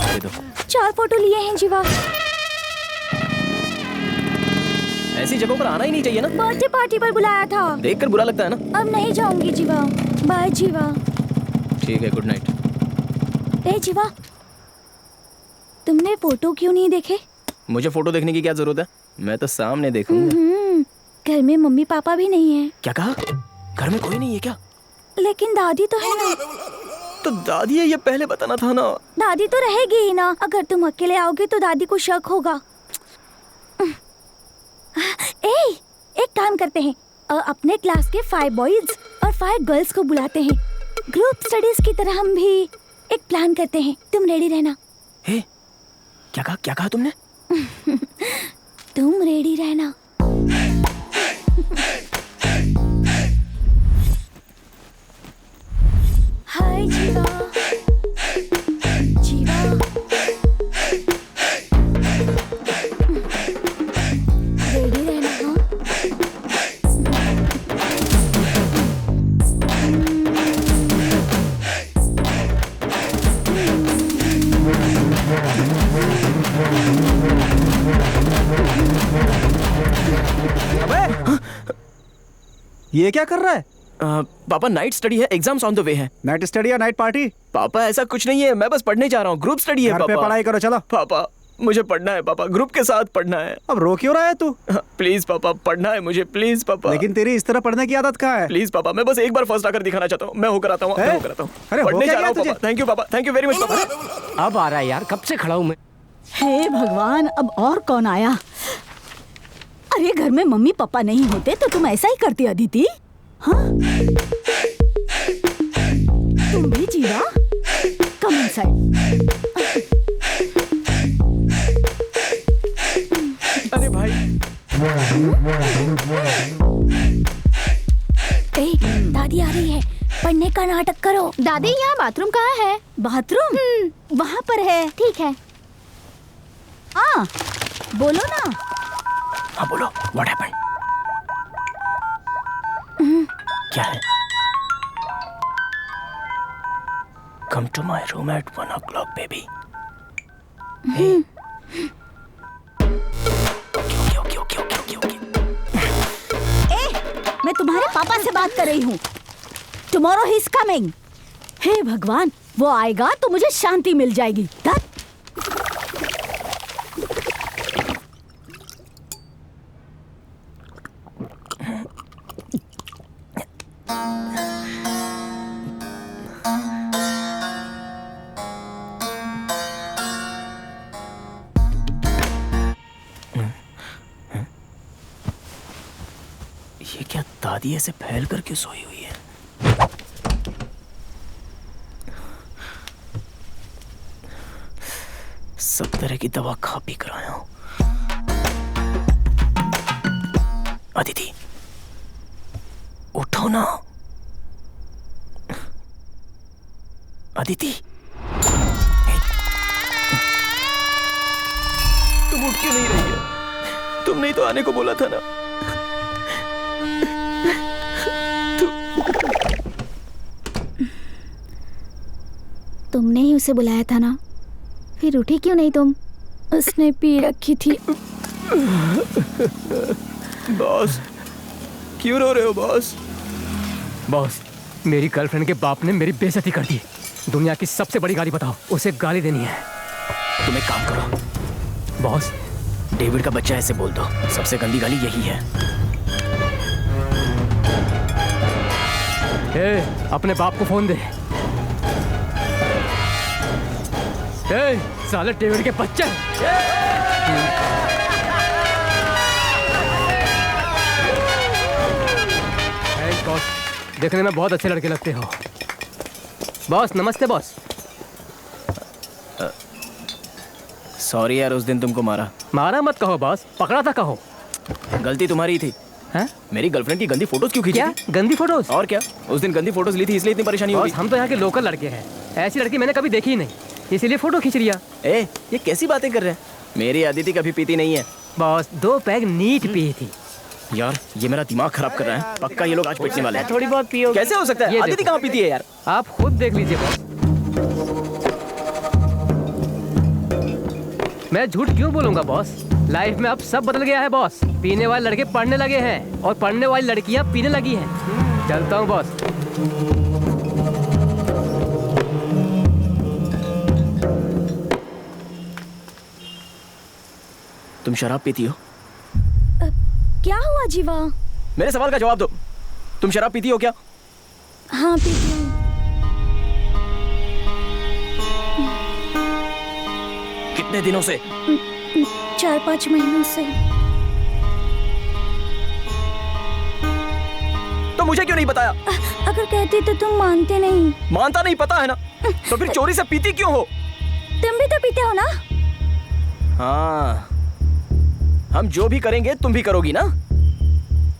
दे दो। 4 फोटो लिए हैं जीवा। ऐसी जगहों पर आना ही नहीं चाहिए ना। बर्थडे पार्टी पर बुलाया था। देखकर बुरा लगता है ना। अब नहीं जाऊंगी जीवा। बाय जीवा। ठीक है, गुड नाइट। ए जीवा, तुमने फोटो क्यों नहीं देखे? मुझे फोटो देखने की क्या जरूरत है? मैं तो सामने देखूंगा। घर में मम्मी पापा भी नहीं है। क्या कहा? घर में कोई नहीं है क्या? लेकिन दादी तो है ना। तो दादी है, ये पहले बताना था ना। दादी तो रहेगी ही ना। अगर तुम अकेले आओगे तो दादी को शक होगा। एक काम करते हैं, अपने क्लास के 5 बॉयज और 5 गर्ल्स को बुलाते हैं। ग्रुप स्टडीज की तरह हम भी एक प्लान करते हैं। तुम रेडी रहना। हे, क्या कहा तुमने? तुम रेडी रहना। हाय जीवा। जीवा। ये क्या कर रहा है? पापा नाइट स्टडी है, एग्जाम्स ऑन द वे है। नाइट स्टडी या नाइट पार्टी? पापा ऐसा कुछ नहीं है, मैं बस पढ़ने जा रहा हूँ, ग्रुप स्टडी है घर पे पापा। पढ़ाई करो, चलो। पापा मुझे पढ़ना है पापा, ग्रुप के साथ पढ़ना है। अब रो क्यों रहा है तू? प्लीज पापा, पढ़ना है मुझे, प्लीज पापा। लेकिन तेरी इस तरह पढ़ने की आदत कहाँ है? प्लीज पापा, मैं बस एक बार फर्स्ट आकर दिखाना चाहता हूँ। मैं होकर आता हूँ, मैं होकर आता हूँ। अरे, पढ़ने हो क्या जा रहा हूँ गया पापा। थैंक यू पापा, थैंक यू वेरी मच पापा। अब आ रहा है यार, कब से खड़ा हूँ मैं। हे भगवान, अब और कौन आया? अरे घर में मम्मी पापा नहीं होते तो तुम ऐसा ही करती अदिति? हाँ? तुम भी जीवा? Come inside. अरे भाई, दादी आ रही है, पढ़ने का नाटक करो। दादी यहाँ बाथरूम कहाँ है? बाथरूम वहाँ पर है। ठीक है। हाँ बोलो ना। हाँ बोलो, व्हाट हैपेंड? क्या है? Come to my room at 1 o'clock baby. मैं तुम्हारे पापा से बात कर रही हूँ। Tomorrow he is coming. हे भगवान, वो आएगा तो मुझे शांति मिल जाएगी। दैट ये क्या दादी ऐसे फैल कर क्यों सोई हुई है? सब तरह की दवा खा पी कर आया हूं। अदिति उठो ना। अदिति तुम उठ क्यों नहीं रही हो? तुमने ही तो आने को बोला था ना। तुमने ही उसे बुलाया था ना, फिर उठी क्यों नहीं तुम? उसने पी रखी थी। बॉस क्यों रो रहे हो बॉस? बॉस, मेरी गर्लफ्रेंड के बाप ने मेरी बेइज्जती कर दी। दुनिया की सबसे बड़ी गाली बताओ, उसे गाली देनी है। तुम एक काम करो बॉस, डेविड का बच्चा ऐसे बोल दो, सबसे गंदी गाली यही है। ए, अपने बाप को फोन दे। ए, साले डेविड के बच्चे। थैंक गॉड, देखने में बहुत अच्छे लड़के लगते हो। बॉस नमस्ते बॉस। सॉरी यार, उस दिन तुमको मारा। मारा मत कहो बॉस, पकड़ा था कहो। गलती तुम्हारी थी। हैं? मेरी गर्लफ्रेंड की गंदी फोटोज क्यों खींची क्या थी? गंदी फोटोज? और क्या, उस दिन गंदी फोटोज ली थी इसलिए इतनी परेशानी हुई। बॉस, हम तो यहाँ के लोकल लड़के हैं, ऐसी लड़की मैंने कभी देखी ही नहीं, इसीलिए फोटो खींच लिया। ए, ये कैसी बातें कर रहे हैं? मेरी अदिति कभी पीती नहीं है। बॉस 2 पैग नीट पी थी। यार ये मेरा दिमाग खराब कर रहा है, पक्का ये लोग आज पिटने वाले हैं। थोड़ी बहुत पियो। कैसे हो सकता है? ये अदिति देखो। कहाँ पीती है यार? आप खुद देख लीजिए बॉस। मैं झूठ क्यों बोलूंगा बॉस? लाइफ में अब सब बदल गया है बॉस। पीने वाले लड़के पढ़ने लगे हैं और पढ़ने वाली लड़कियां पीने लगी हैं। चलता हूँ बॉस। तुम शराब पीती हो? क्या हुआ जीवा? मेरे सवाल का जवाब दो। तुम शराब पीती हो क्या? हाँ पीती हूँ। कितने दिनों से? 4-5 महीनों से। तो मुझे क्यों नहीं बताया? अगर कहती तो तुम मानते नहीं। मानता नहीं, पता है ना। तो फिर चोरी से पीती क्यों हो? तुम भी तो पीते हो ना? हाँ, हम जो भी करेंगे तुम भी करोगी ना।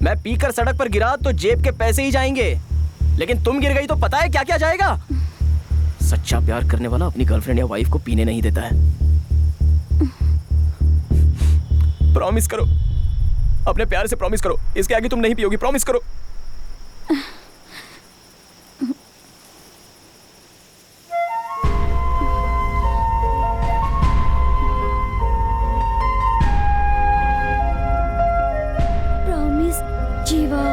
मैं पीकर सड़क पर गिरा तो जेब के पैसे ही जाएंगे, लेकिन तुम गिर गई तो पता है क्या क्या जाएगा? सच्चा प्यार करने वाला अपनी गर्लफ्रेंड या वाइफ को पीने नहीं देता है। प्रॉमिस करो, अपने प्यार से प्रॉमिस करो, इसके आगे तुम नहीं पियोगी, प्रॉमिस करो। प्रॉमिस जीवा।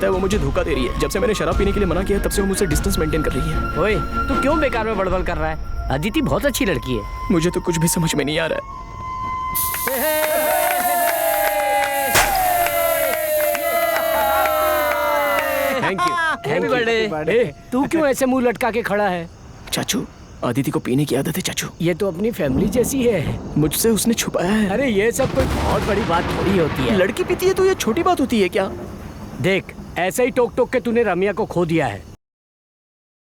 लगता है वो मुझे धोखा दे रही है। जब से मैंने शराब पीने के लिए मना किया तब से वो मुझसे डिस्टेंस मेंटेन कर रही है। ओए, तू क्यों बेकार में बड़बड़ कर रहा है? अदिति बहुत अच्छी लड़की है। मुझे तो कुछ भी समझ में नहीं आ रहा है। Thank you, happy birthday. तू क्यों ऐसे मुंह लटका के खड़ा है? चाचू, आदिति को पीने की आदत है चाचू। ये तो अपनी फैमिली जैसी है। मुझसे उसने छुपाया है। अरे ये सब कोई बहुत बड़ी बात थोड़ी होती है। लड़की पीती है तो ये छोटी बात होती है क्या? देख, ऐसे ही टोक टोक के तूने रम्या को खो दिया है,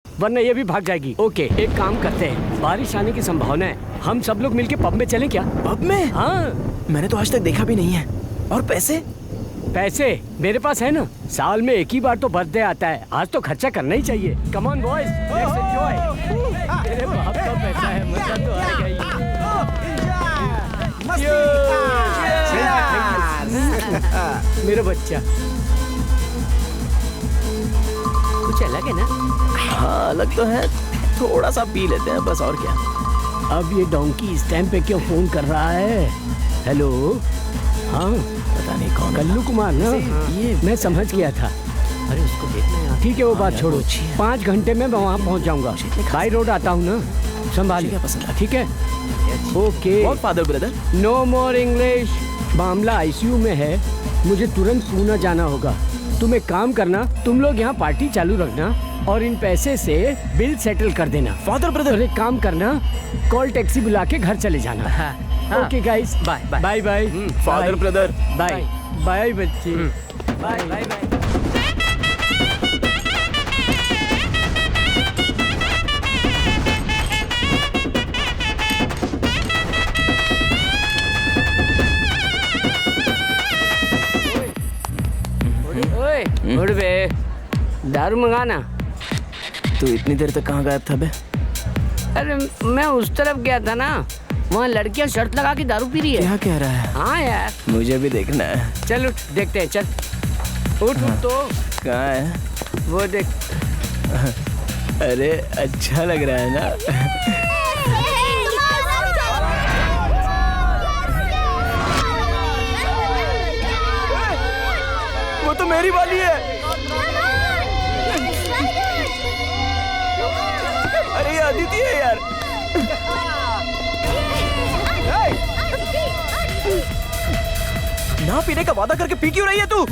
वरना ये भी भाग जाएगी। ओके, एक काम करते हैं, बारिश आने की संभावना है, हम सब लोग मिलके पब में चलें क्या? पब में? हाँ। मैंने तो आज तक देखा भी नहीं है। और पैसे? पैसे मेरे पास है ना। साल में एक ही बार तो बर्थडे आता है, आज तो खर्चा करना ही चाहिए। Come on boys, let's enjoy. तेरे बाप का पैसा है, मजा तो आएगा ही। मेरा बच्चा कुछ अलग है ना? हाँ, अलग तो है, थोड़ा सा पी लेते हैं बस, और क्या। अब ये डोंकी इस टाइम पे क्यों फोन कर रहा है? हेलो, हाँ, पता नहीं कौन। कल्लू कुमार ना? ये मैं समझ गया था। अरे उसको देखना यार। ठीक है, वो बात छोड़ो। अच्छी है। 5 घंटे में मैं वहाँ पहुँच जाऊँगा। बाई रोड आता हूँ ना, संभालिए। पसंद है। ठीक है, ओके। और father brother? No more English. मामला आईसीयू में है, मुझे तुरंत पुणे जाना होगा। तुम एक काम करना, तुम लोग यहाँ पार्टी चालू रखना और इन पैसे से बिल सेटल कर देना। Father brother? एक काम करना, कॉल टैक्सी बुला के घर चले जाना। Okay guys, bye bye bye bye. Father brother bye bye बच्चे, बाय बाय बाय। ओए उठ बे, दारू मंगाना। तू इतनी देर तक कहाँ गायब था बे? अरे मैं उस तरफ गया था ना, वहाँ लड़कियाँ शर्त लगा के दारू पी रही है। क्या कह रहा है? हाँ यार, मुझे भी देखना है। चल उठ, देखते हैं, चल उठ। उठ तो कहाँ है? वो देख। अरे अच्छा लग रहा है ना? वो तो मेरी वाली है। अरे ये अदिति है यार। ना पीने का वादा करके पी क्यों रही है तू?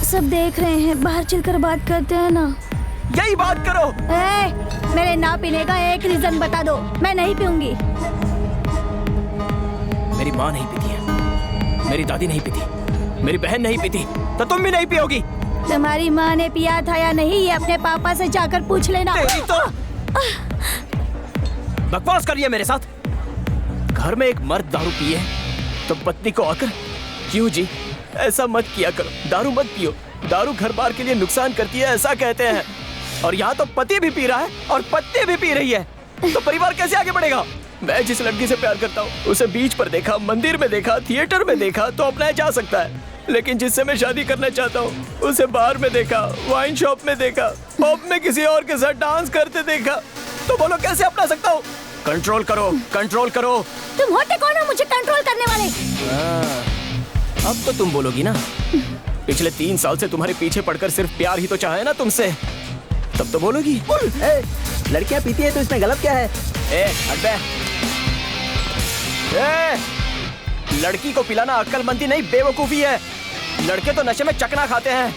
सब देख रहे हैं, बाहर चलकर बात करते हैं ना। यही बात करो। मेरे ना पीने का एक रीजन बता दो, मैं नहीं पीऊंगी। मेरी माँ नहीं पीती है, मेरी दादी नहीं पीती, मेरी बहन नहीं पीती, तो तुम भी नहीं पियोगी। तुम्हारी माँ ने पिया था या नहीं, ये अपने पापा से जाकर पूछ लेना। तेरी तो बकवास कर रही है मेरे साथ। घर में एक मर्द दारू पिए तो पत्नी को आकर, क्यों जी ऐसा मत किया करो, दारू मत पियो, दारू घर बार के लिए नुकसान करती है ऐसा कहते हैं। और यहाँ तो पति भी पी रहा है और पत्नी भी पी रही है, तो परिवार कैसे आगे बढ़ेगा? मैं जिस लड़की से प्यार करता हूँ उसे बीच पर देखा, मंदिर में देखा, थिएटर में देखा तो अपनाया जा सकता है, लेकिन जिससे मैं शादी करना चाहता हूँ उसे बार में देखा, वाइन शॉप में देखा, पब में किसी और के साथ डांस करते देखा, तो बोलो कैसे अपना सकता हूँ? कंट्रोल करो, कंट्रोल करो। तुम होते कौन हो मुझे कंट्रोल करने वाले? अब तो तुम बोलोगी ना, पिछले 3 साल से तुम्हारे पीछे पड़कर सिर्फ प्यार ही तो चाहा है ना तुमसे, तब तो बोलोगी। लड़कियां पीती है तो इसमें गलत क्या है? हट बे। लड़की को पिलाना अक्लमंदी नहीं बेवकूफी है। लड़के तो नशे में चकना खाते हैं,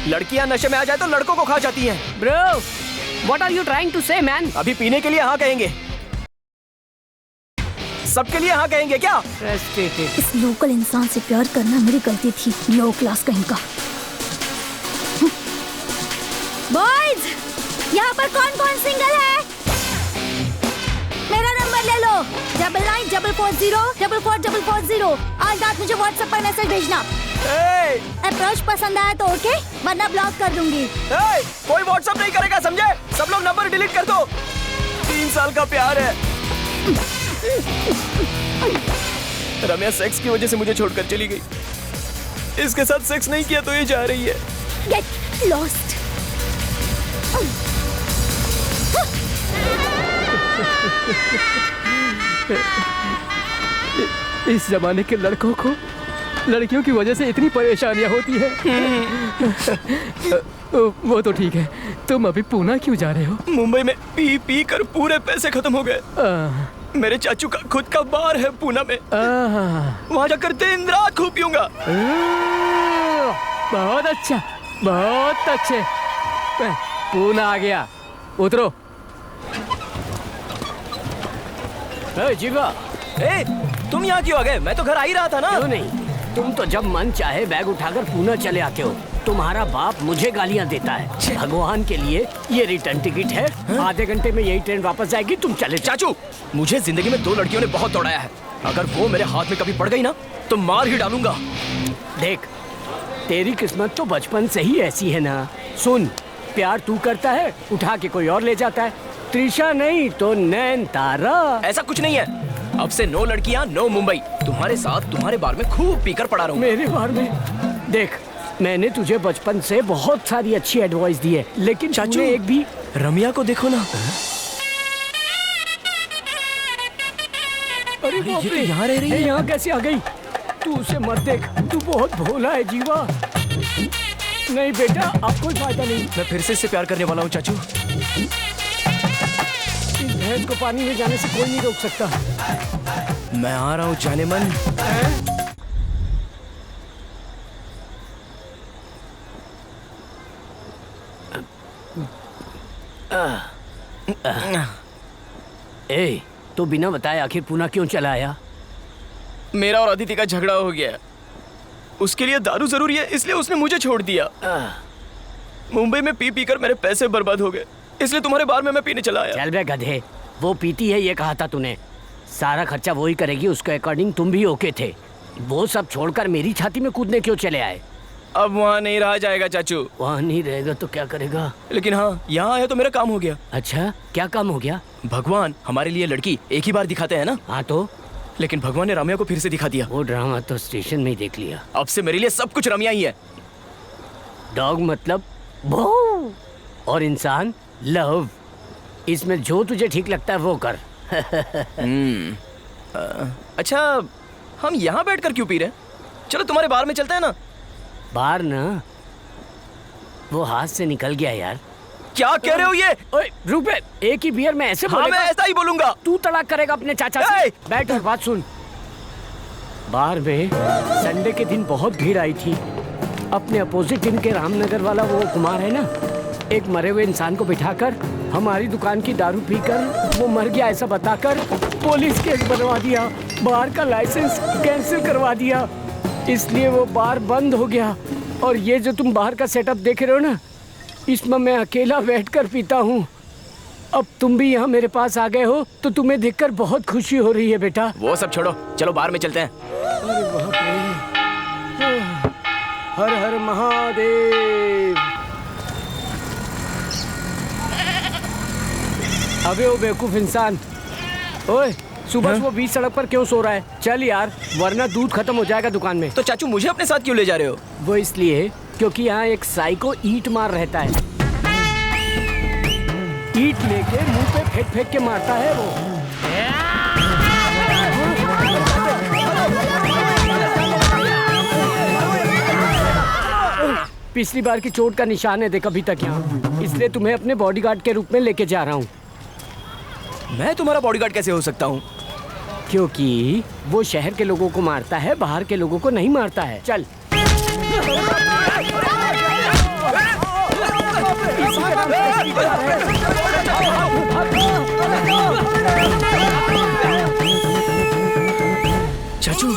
लड़कियां नशे में आ जाए तो लड़कों को खा जाती हैं। Bro, what are you trying to say man? अभी पीने के लिए हाँ कहेंगे, सबके लिए हाँ कहेंगे क्या? इस लोकल इंसान से प्यार करना मेरी गलती थी, लो क्लास कहीं का। बॉयज, यहाँ पर कौन कौन सिंगल है? मेरा नंबर ले लो, 9944044440। आज रात मुझे व्हाट्सएप पर मैसेज भेजना। अप्रोच पसंद आया तो ओके, वरना ब्लॉक कर दूंगी। कोई व्हाट्सएप नहीं करेगा, समझे? सब लोग नंबर डिलीट कर दो। 3 साल का प्यार है। रम्या सेक्स की वजह से मुझे छोड़कर चली गई, इसके साथ सेक्स नहीं किया तो ये जा रही है। Get lost. इस जमाने के लड़कों को लड़कियों की वजह से इतनी परेशानियां होती है। वो तो ठीक है, तुम अभी पूना क्यों जा रहे हो? मुंबई में पी पी कर पूरे पैसे खत्म हो गए। मेरे चाचू का खुद का बार है पूना में, वहाँ जाकर दिन रात खूब पीऊंगा। बहुत अच्छा, बहुत अच्छे। पूना आ गया, उतरो। जीवा, तुम यहाँ क्यों आ गए? मैं तो घर आ ही रहा था ना। क्यों नहीं? तुम तो जब मन चाहे बैग उठाकर पूना चले आते हो। तुम्हारा बाप मुझे गालियाँ देता है। भगवान के लिए ये रिटर्न टिकट है। आधे घंटे में यही ट्रेन वापस जाएगी, तुम चले जाओ। चाचू, मुझे जिंदगी में 2 लड़कियों ने बहुत दौड़ाया है। अगर वो मेरे हाथ में कभी पड़ गई ना तो मार ही डालूंगा। देख, तेरी किस्मत तो बचपन से ही ऐसी है ना। सुन, प्यार तू करता है, उठा के कोई और ले जाता है। त्रिशा नहीं तो नैनतारा। ऐसा कुछ नहीं है। अब से 9 लड़कियां 9 मुंबई। तुम्हारे साथ तुम्हारे बार में खूब पीकर पड़ा रहूंगा। मेरे बार में? देख, मैंने तुझे बचपन से बहुत सारी अच्छी एडवाइस दी है, लेकिन चाचू एक भी। रम्या को देखो ना। अरे ये तो यहाँ रह रही है। यहाँ कैसे आ गई? तू उसे मत देख, तू बहुत भोला है जीवा। नहीं बेटा, अब कोई फायदा नहीं। मैं फिर से इससे प्यार करने वाला हूँ चाचू। इस भैंस को पानी में जाने से कोई नहीं रोक सकता। मैं आ रहा हूँ जाने मन। ए, तो बिना बताए आखिर पूना क्यों चला आया? मेरा और अदिति का झगड़ा हो गया। उसके लिए दारू जरूरी है, इसलिए उसने मुझे छोड़ दिया। मुंबई में पी पी कर मेरे पैसे बर्बाद हो गए, इसलिए तुम्हारे बार में मैं पीने चला आया। चल बे गधे, वो पीती है ये कहा था तूने। सारा खर्चा वो ही करेगी, उसके अकॉर्डिंग तुम भी ओके थे। वो सब छोड़कर मेरी छाती में कूदने क्यों चले आए? अब वहाँ नहीं रहा जाएगा चाचू। वहाँ नहीं रहेगा तो क्या करेगा? लेकिन हाँ, यहाँ आया तो मेरा काम हो गया। अच्छा, क्या काम हो गया? भगवान हमारे लिए लड़की एक ही बार दिखाते हैं ना। हाँ तो? लेकिन भगवान ने रम्या को फिर से दिखा दिया। वो ड्रामा तो स्टेशन में ही देख लिया। अब से मेरे लिए सब कुछ रम्या ही है। डॉग मतलब भौ, और इंसान लव। इसमें जो तुझे ठीक लगता है वो कर। अच्छा, हम यहाँ बैठकर क्यों पी रहे हैं? चलो तुम्हारे बार में चलते हैं ना। बार ना, वो हाथ से निकल गया यार। क्या कह रहे हो ये? ओए रुक बे, एक ही बियर में ऐसे हाँ, बोलेगा? मैं ऐसा ही बोलूंगा। तू तड़ाक करेगा अपने चाचा से। बैठ और बात सुन। बार में संडे के दिन बहुत भीड़ आई थी। अपने अपोजिट टीम के रामनगर वाला वो कुमार है ना, एक मरे हुए इंसान को बिठाकर हमारी दुकान की दारू पीकर वो मर गया ऐसा बताकर पुलिस केस बनवा दिया। बार का लाइसेंस कैंसिल करवा दिया, इसलिए वो बार बंद हो गया। और ये जो तुम बाहर का सेटअप देख रहे हो ना, इसमें मैं अकेला बैठकर पीता हूँ। अब तुम भी यहाँ मेरे पास आ गए हो तो तुम्हें देखकर बहुत खुशी हो रही है बेटा। वो सब छोड़ो, चलो बाहर में चलते हैं। अरे बाप रे, हर हर महादेव। अबे वो बेवकूफ इंसान, ओए सुबह सुबह बीच सड़क पर क्यों सो रहा है? चल यार, वरना दूध खत्म हो जाएगा दुकान में। तो चाचू मुझे अपने साथ क्यों ले जा रहे हो? वो इसलिए क्योंकि यहाँ एक साइको ईंट मार रहता है। ईंट लेके मुंह पे फेंक फेंक के मारता है वो। पिछली बार की चोट का निशान है देख अभी तक यहाँ, इसलिए तुम्हें अपने बॉडीगार्ड के रूप में लेके जा रहा हूँ। मैं तुम्हारा बॉडीगार्ड कैसे हो सकता हूँ? क्योंकि वो शहर के लोगों को मारता है, बाहर के लोगों को नहीं मारता है। चल। चाचू,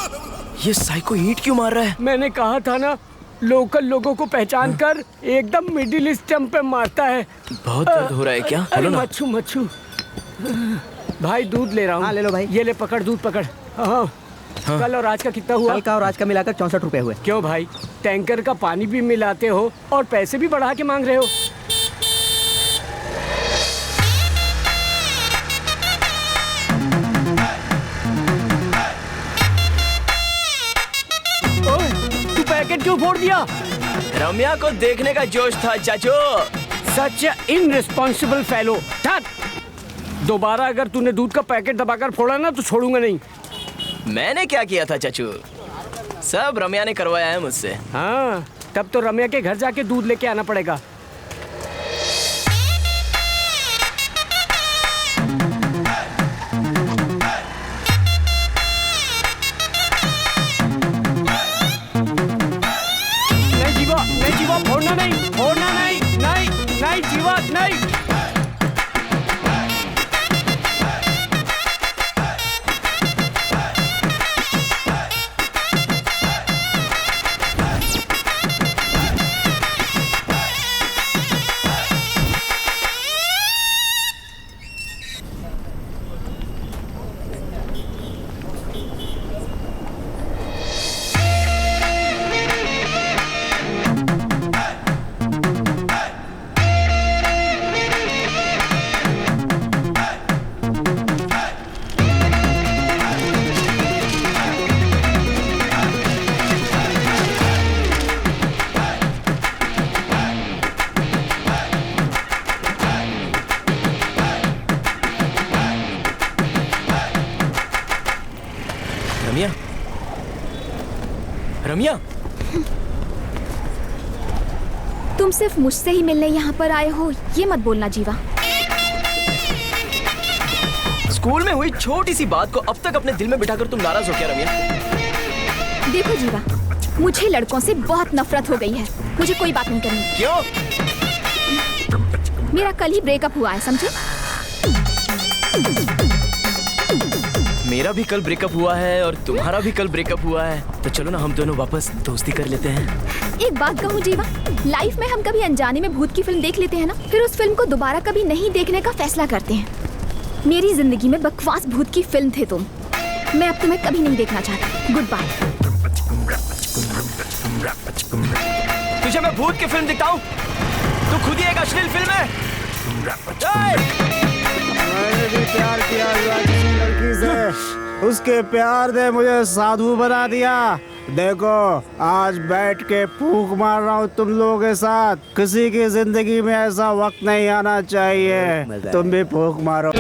ये साइको ईंट क्यों मार रहा है? मैंने कहा था ना, लोकल लोगों को पहचान कर एकदम मिडिल स्टम्प पे मारता है। बहुत दर्द हो रहा है क्या? अरे मच्छू मच्छू। भाई दूध ले रहा हूँ। हाँ ले लो भाई। ये ले पकड़, दूध पकड़। हाँ। कल और आज का कितना हुआ? कल का और आज का मिलाकर 64 रुपए हुए। क्यों भाई, टैंकर का पानी भी मिलाते हो और पैसे भी बढ़ा के मांग रहे हो? ओए, तू पैकेट क्यों फोड़ दिया? रम्या को देखने का जोश था चाचू। सच इनरिस्पॉन्सिबल फेलो। दोबारा अगर तूने दूध का पैकेट दबाकर फोड़ा ना तो छोड़ूंगा नहीं। मैंने क्या किया था चाचू? सब रम्या ने करवाया है मुझसे। हाँ, तब तो रम्या के घर जाके दूध लेके आना पड़ेगा। नहीं जीवा, फोड़ना नहीं, फोड़ना नहीं, नहीं, नहीं जीवा, नहीं। रम्या, रम्या, तुम सिर्फ मुझसे ही मिलने यहाँ पर आए हो, ये मत बोलना जीवा। स्कूल में हुई छोटी सी बात को अब तक अपने दिल में बिठाकर तुम नाराज हो क्या रम्या? देखो जीवा, मुझे लड़कों से बहुत नफरत हो गई है। मुझे कोई बात नहीं करनी। क्यों? मेरा कल ही ब्रेकअप हुआ है, समझे? मेरा भी कल ब्रेकअप हुआ है और तुम्हारा भी कल ब्रेकअप हुआ है, तो चलो ना हम दोनों वापस दोस्ती कर लेते हैं। एक बात कहूँ जीवा, लाइफ में हम कभी अनजाने में भूत की फिल्म देख लेते हैं ना, फिर उस फिल्म को दोबारा कभी नहीं देखने का फैसला करते हैं। मेरी जिंदगी में बकवास भूत की फिल्म थे तुम। मैं अब तुम्हें कभी नहीं देखना चाहती। Goodbye. तुझे मैं भूत की फिल्म दिखाऊं? तू खुद ही एक अश्लील फिल्म है। मैंने भी प्यार किया किसी लड़की से, उसके प्यार ने मुझे साधु बना दिया। देखो, आज बैठ के फूंक मार रहा हूँ तुम लोगों के साथ। किसी की जिंदगी में ऐसा वक्त नहीं आना चाहिए। तुम भी फूंक मारो।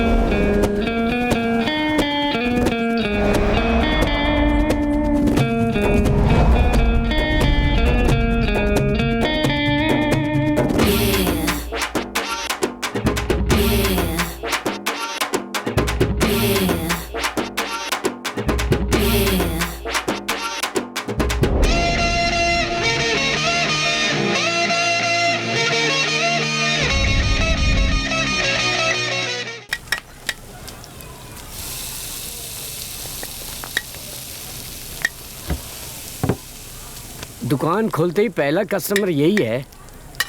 दुकान खोलते ही पहला कस्टमर यही है।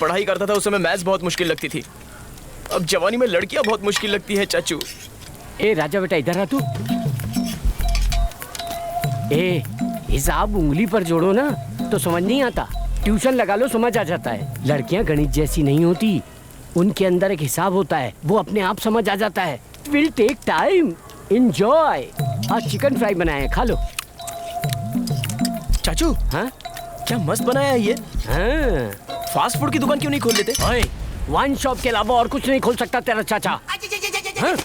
पढ़ाई करता था उस समय मैथ्स बहुत मुश्किल लगती थी, अब जवानी में लड़कियां बहुत मुश्किल लगती है चाचू। ए राजा बेटा, इधर आ तू। ए, हिसाब उंगली पर जोड़ो ना तो समझ नहीं आता, ट्यूशन लगा लो समझ आ जाता है। लड़कियां गणित जैसी नहीं होती, उनके अंदर एक हिसाब होता है, वो अपने आप समझ आ जाता है। Will take time, enjoy. आज चिकन फ्राई बनाया है, खा लो। चाचू, हाँ क्या मस्त बनाया है ये। हाँ, फास्ट फूड की दुकान क्यों नहीं खोल लेते? ओए, वाइन शॉप के अलावा और कुछ नहीं खोल सकता तेरा चाचा? हाँ?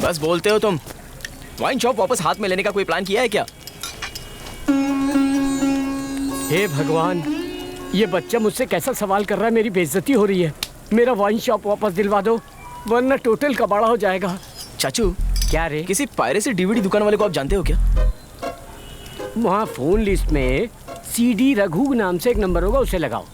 बस बोलते हो तुम। वाइन शॉप वापस हाथ में लेने का कोई प्लान किया है क्या? हे भगवान, ये बच्चा मुझसे कैसा सवाल कर रहा है, मेरी बेइज्जती हो रही है। मेरा वाइन शॉप वापस दिलवा दो वरना टोटल कबाड़ा हो जाएगा। चाचू, क्या रे? किसी पायरेसी डीवीडी दुकान वाले को आप जानते हो क्या? वहाँ फोन लिस्ट में सीडी रघु नाम से एक नंबर होगा, उसे लगाओ।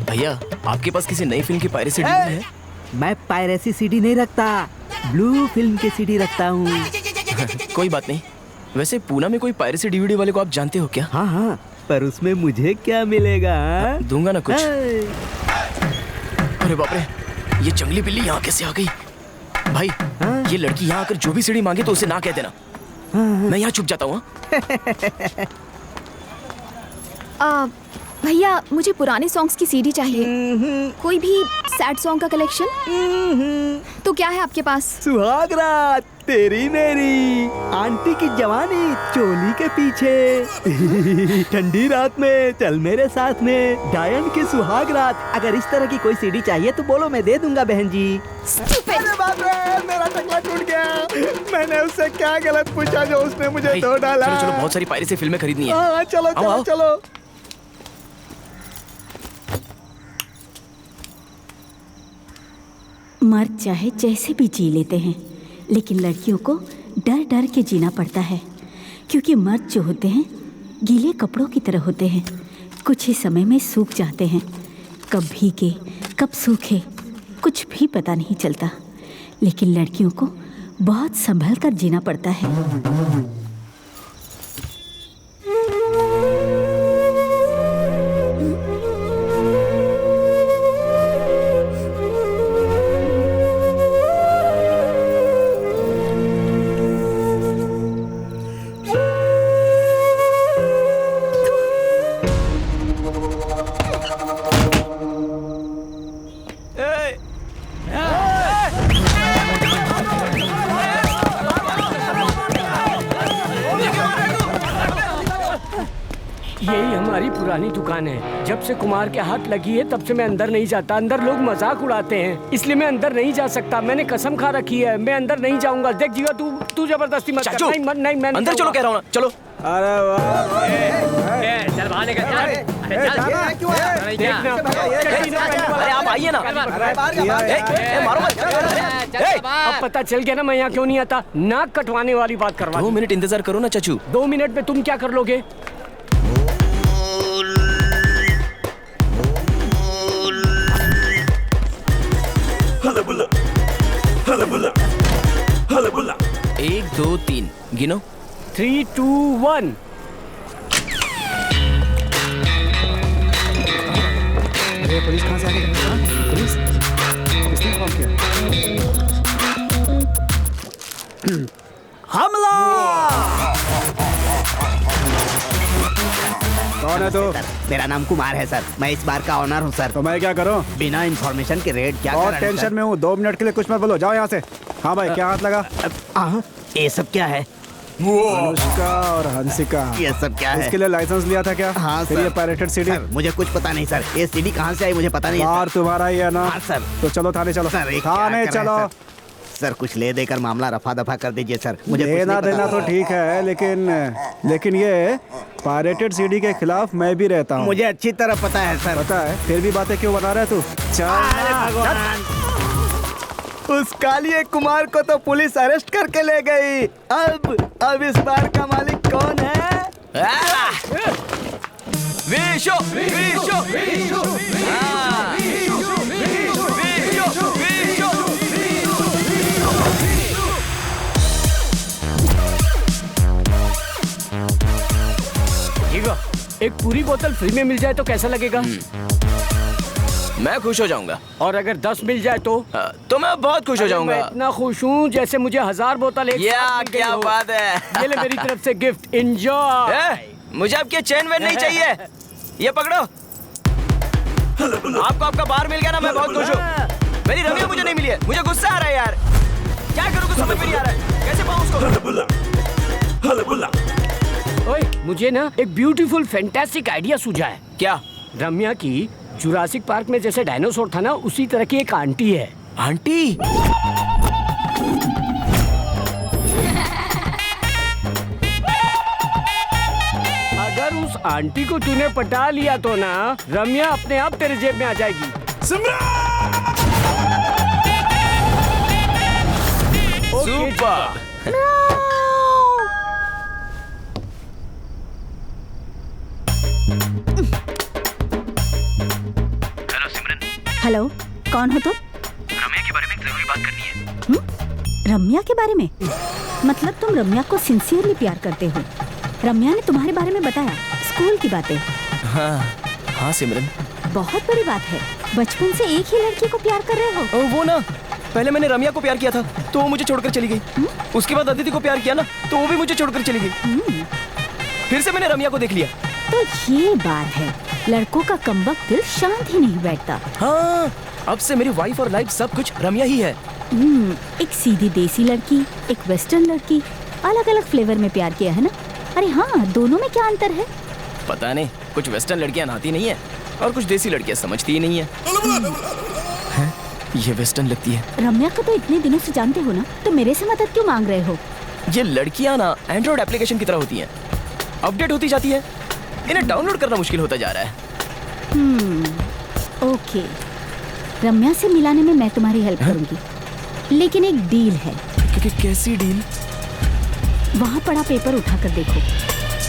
भैया, आपके पास किसी नई फिल्म की पायरेसी डीवीडी है? मैं पायरेसी सीडी नहीं रखता, ब्लू फिल्म की सीडी रखता हूँ। कोई बात नहीं। वैसे पूना में कोई पायरेसी डीवीडी वाले को आप जानते हो क्या? हाँ हाँ, पर उसमें मुझे क्या मिलेगा? दूंगा ना कुछ। अरे बाप रे, ये जंगली बिल्ली यहाँ कैसे आ गई? भाई, ये लड़की यहाँ आकर जो भी सीढ़ी मांगे तो उसे ना कह देना। मैं यहाँ छुप जाता हूँ। भैया, मुझे पुराने सॉन्ग्स की सीडी चाहिए। कोई भी सैड सॉन्ग का कलेक्शन? तो क्या है आपके पास? सुहाग रात, तेरी मेरी आंटी की जवानी चोली के पीछे ठंडी रात में चल मेरे साथ में डायन की सुहाग रात। अगर इस तरह की कोई सीडी चाहिए तो बोलो, मैं दे दूंगा बहन जी। अरे बाप रे, मेरा टकला टूट गया। मैंने उससे क्या गलत पूछा जो उसने मुझे धो डाला। चलो चलो, बहुत सारी पायरेसी फिल्में खरीदनी है। हाँ चलो चलो आओ। चलो। मर्द चाहे जैसे भी जी लेते हैं, लेकिन लड़कियों को डर डर के जीना पड़ता है, क्योंकि मर्द जो होते हैं गीले कपड़ों की तरह होते हैं, कुछ ही समय में सूख जाते हैं। कब भीगे कब सूखे कुछ भी पता नहीं चलता, लेकिन लड़कियों को बहुत संभल कर जीना पड़ता है। यही हमारी पुरानी दुकान है। जब से कुमार के हाथ लगी है तब से मैं अंदर नहीं जाता। अंदर लोग मजाक उड़ाते हैं, इसलिए मैं अंदर नहीं जा सकता। मैंने कसम खा रखी है, मैं अंदर नहीं जाऊंगा। देख जीवा, तू जबरदस्ती मत कर। नहीं, मैं अंदर चलो कह रहा हूँ ना, चलो। अरे वाह, चल बाहर निकल, चल। अरे चल। अरे आप आइए ना। मारो मत। अब पता चल गया ना मैं यहाँ क्यों नहीं आता। नाक कटवाने वाली बात करवा। 2 मिनट इंतजार करो ना चाचू। 2 मिनट में तुम क्या कर लोगे? एक 2 3 गिनो। 3 2 1। अरे पुलिस कहाँ से आ गई? पुलिस किसने कॉल किया? हमला! कौन है तू? मेरा नाम कुमार है सर, मैं इस बार का ऑनर हूँ सर। तो मैं क्या करूं? बिना इन्फॉर्मेशन के रेड क्या बहुत कर रहे हैं, टेंशन में हूँ, 2 मिनट के लिए कुछ मत बोलो, जाओ यहाँ से। हाँ भाई, क्या हाथ लगा? ये सब क्या है? अनुष्का और हंसिका, ये सब क्या है? इसके लिए लाइसेंस लिया था क्या? हाँ फिर सर। ये पायरेटेड सीडी? सर, मुझे कुछ पता नहीं सर, ये सीडी कहाँ से आई मुझे पता नहीं है कार तुम्हारा ही है ना? हाँ सर। तो चलो थाने चलो। सर, ये क्या थाने कर रहे चलो। हैं, सर कुछ ले देकर मामला रफा दफा कर दीजिए सर। मुझे कुछ देना नहीं पता। देना तो ठीक है, लेकिन ये पायरेटेड सीडी के खिलाफ मैं भी रहता हूँ। मुझे अच्छी तरह पता है सर। पता है, फिर भी बातें क्यों बना रहा है तू? चल। उस कालिए कुमार को तो पुलिस अरेस्ट करके ले गई। अब इस बार का मालिक कौन है? विशो विशो विशो ठीक है, एक पूरी बोतल फ्री में मिल जाए तो कैसा लगेगा? मैं खुश हो जाऊंगा। और अगर 10 मिल जाए तो? तो मैं बहुत खुश हो मैं जाऊंगा। इतना खुश हूँ जैसे मुझे 1000 बोतल एक साथ मिल गई क्या हो। बात है। ये ले मेरी तरफ से गिफ्ट, एंजॉय। मुझे आपके चेन वेन नहीं चाहिए, ये पकड़ो। आपको आपका बार मिल गया ना, मैं बहुत खुश हूँ। मेरी रमिया मुझे नहीं मिली है, मुझे गुस्सा आ रहा है यार। क्या करूँ कुछ समझ में नहीं आ रहा है, कैसे पाऊँ उसको? ओए, मुझे ना एक ब्यूटीफुल फैंटास्टिक आइडिया सूझा है। क्या? रम्या की जुरासिक पार्क में जैसे डायनासोर था ना, उसी तरह की एक आंटी है। आंटी? अगर उस आंटी को तूने पटा लिया तो ना, रम्या अपने आप तेरे जेब में आ जाएगी। सुपर। हेलो, कौन हो तुम? रम्या के बारे में एक जरूरी बात करनी है। रम्या के बारे में? मतलब तुम रम्या को सिंसियरली प्यार करते हो? रम्या ने तुम्हारे बारे में बताया, स्कूल की बातें? हाँ सिमरन। बहुत बड़ी बात है, बचपन से एक ही लड़की को प्यार कर रहे हो। वो ना, पहले मैंने रम्या को प्यार किया था तो वो मुझे छोड़कर चली गई। उसके बाद अदिति को प्यार किया ना, तो वो भी मुझे छोड़कर चली गई। फिर से मैंने रम्या को देख लिया। तो ये बात है, लड़कों का कमबख्त दिल शांत ही नहीं बैठता। हाँ, अब से मेरी वाइफ और लाइफ सब कुछ रम्या ही है। एक सीधी देसी लड़की, एक वेस्टर्न लड़की, अलग अलग फ्लेवर में प्यार किया है ना। अरे हाँ, दोनों में क्या अंतर है? पता नहीं, कुछ वेस्टर्न लड़कियां नहाती नहीं है और कुछ देसी लड़कियां समझती ही नहीं है। हैं? ये वेस्टर्न लगती है। रम्या को तो इतने दिनों से जानते हो ना, तो मेरे से मदद क्यों मांग रहे हो? ये लड़कियां ना एंड्रॉइड एप्लीकेशन की तरह होती हैं, अपडेट होती जाती है, इन्हें डाउनलोड करना मुश्किल होता जा रहा है। ओके, रम्या से मिलाने में मैं तुम्हारी हेल्प करूंगी, लेकिन एक डील है। कैसी डील? वहाँ पड़ा पेपर उठा कर देखो।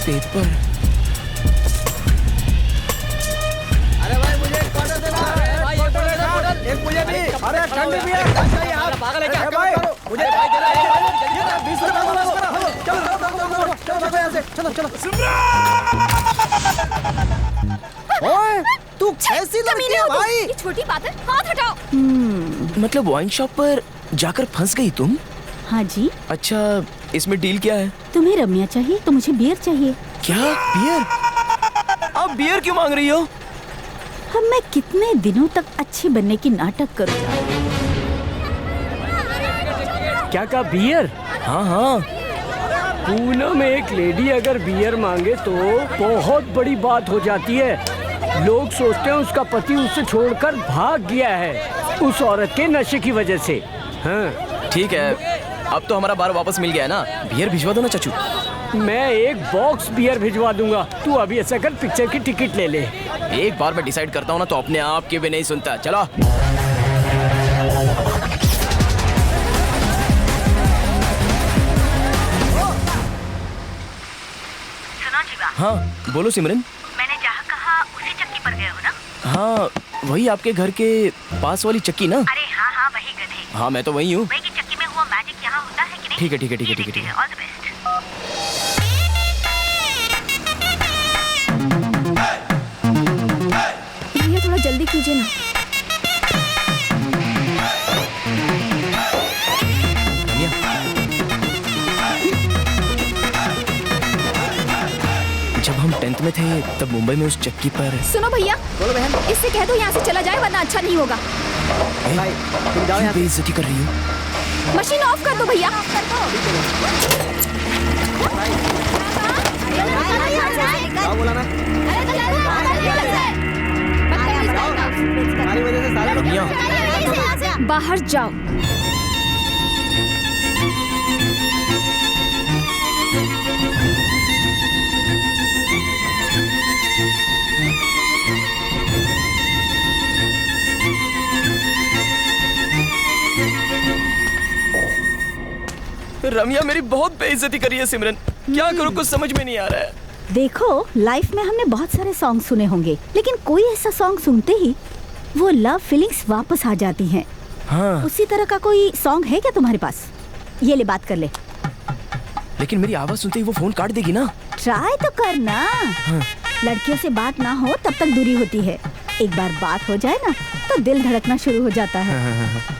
पेपर? अरे भाई मुझे एक क्वार्टर देना। एक मुझे भी। अरे ठंडी भी है। पागल है क्या? भाई मुझे 20 रुपए चलो ओए तू कैसी लड़की है भाई? ये छोटी बात है, हाथ हटाओ। मतलब वाइन शॉप पर जाकर फंस गई तुम? हाँ जी। अच्छा, इसमें डील क्या है? तुम्हें रम्या चाहिए तो मुझे बियर चाहिए। क्या बियर? आप बियर क्यों मांग रही हो? अब मैं कितने दिनों तक अच्छी बनने की नाटक करूँगा? क्या कहा, बियर? हाँ हाँ। पूना में एक लेडी अगर बियर मांगे तो बहुत बड़ी बात हो जाती है। लोग सोचते हैं उसका पति उससे छोड़कर भाग गया है उस औरत के नशे की वजह से। हाँ ठीक है, अब तो हमारा बार वापस मिल गया है ना। बियर भिजवा दो ना चाचू। मैं एक बॉक्स बियर भिजवा दूंगा। तू अभी ऐसा कर, पिक्चर की टिकट ले ले। एक बार मैं डिसाइड करता हूँ ना तो अपने आप के भी नहीं सुनता। चलो। सुनो जीवा। हाँ बोलो सिमरन। मैंने जहाँ कहा उसी चक्की पर गए हो ना? हाँ वही आपके घर के पास वाली चक्की ना? अरे हाँ हाँ, वही गधे। हाँ मैं तो वही हूँ। वही की चक्की में हुआ मैजिक यहाँ होता है कि नहीं? ठीक है ठीक है ठीक है ठीक है ठीक है। All the best. भैया थोड़ा जल्दी कीजिए ना। जब हम 10th में थे तब मुंबई में उस चक्की पर। सुनो भैया, बोलो बहन। इससे कह दो यहाँ से चला जाए, वरना अच्छा नहीं होगा। भाई तुम जाओ यहाँ से। बेइज्जती कर रही हो। मशीन ऑफ कर दो भैया। क्या बोला ना? तुम्हारी वजह से सारे लोग बाहर जाओ। रम्या मेरी बहुत बेइज्जती करी है सिमरन। क्या करूँ, कुछ समझ में नहीं आ रहा है। देखो, लाइफ में हमने बहुत सारे सॉन्ग सुने होंगे, लेकिन कोई ऐसा सॉन्ग सुनते ही वो लव फीलिंग्स वापस आ जाती हैं। हाँ। उसी तरह का कोई सॉन्ग है क्या तुम्हारे पास? ये ले, बात कर ले। लेकिन मेरी आवाज सुनते ही वो फोन काट देगी ना। ट्राई तो करना। हाँ। लड़कियों से बात ना हो तब तक दूरी होती है, एक बार बात हो जाए ना तो दिल धड़कना शुरू हो जाता है।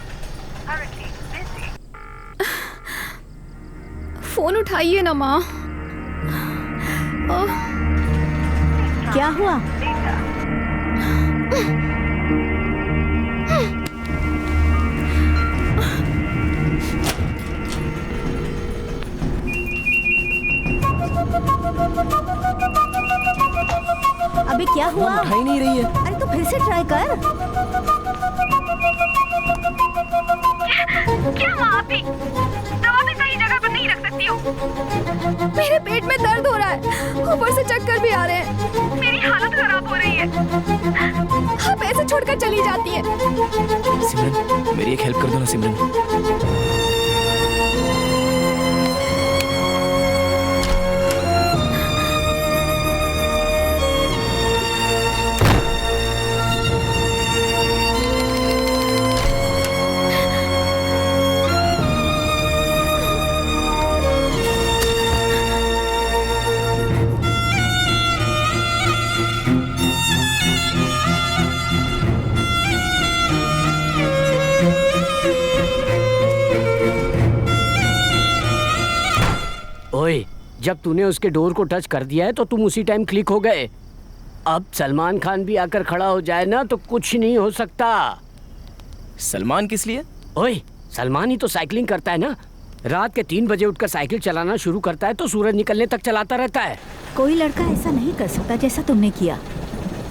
फोन उठाइए ना माँ। क्या हुआ? अबे क्या हुआ? उठा ही नहीं रही है। अरे तो फिर से ट्राई कर। क्या हुआ अभी? दवा भी सही जगह पर नहीं रख सकती हो? मेरे पेट में दर्द हो रहा है, ऊपर से चक्कर भी आ रहे हैं। मेरी हालत खराब हो रही है। आप ऐसे छोड़कर चली जाती हैं। सिमरन मेरी एक हेल्प कर दो ना सिमरन। ओए, जब तूने उसके डोर को टच कर दिया है तो तुम उसी टाइम क्लिक हो गए। अब सलमान खान भी आकर खड़ा हो जाए ना तो कुछ नहीं हो सकता। सलमान किस लिए? ओए, सलमान ही तो साइकिलिंग करता है ना। रात के 3 बजे उठकर साइकिल चलाना शुरू करता है तो सूरज निकलने तक चलाता रहता है। कोई लड़का ऐसा नहीं कर सकता जैसा तुमने किया।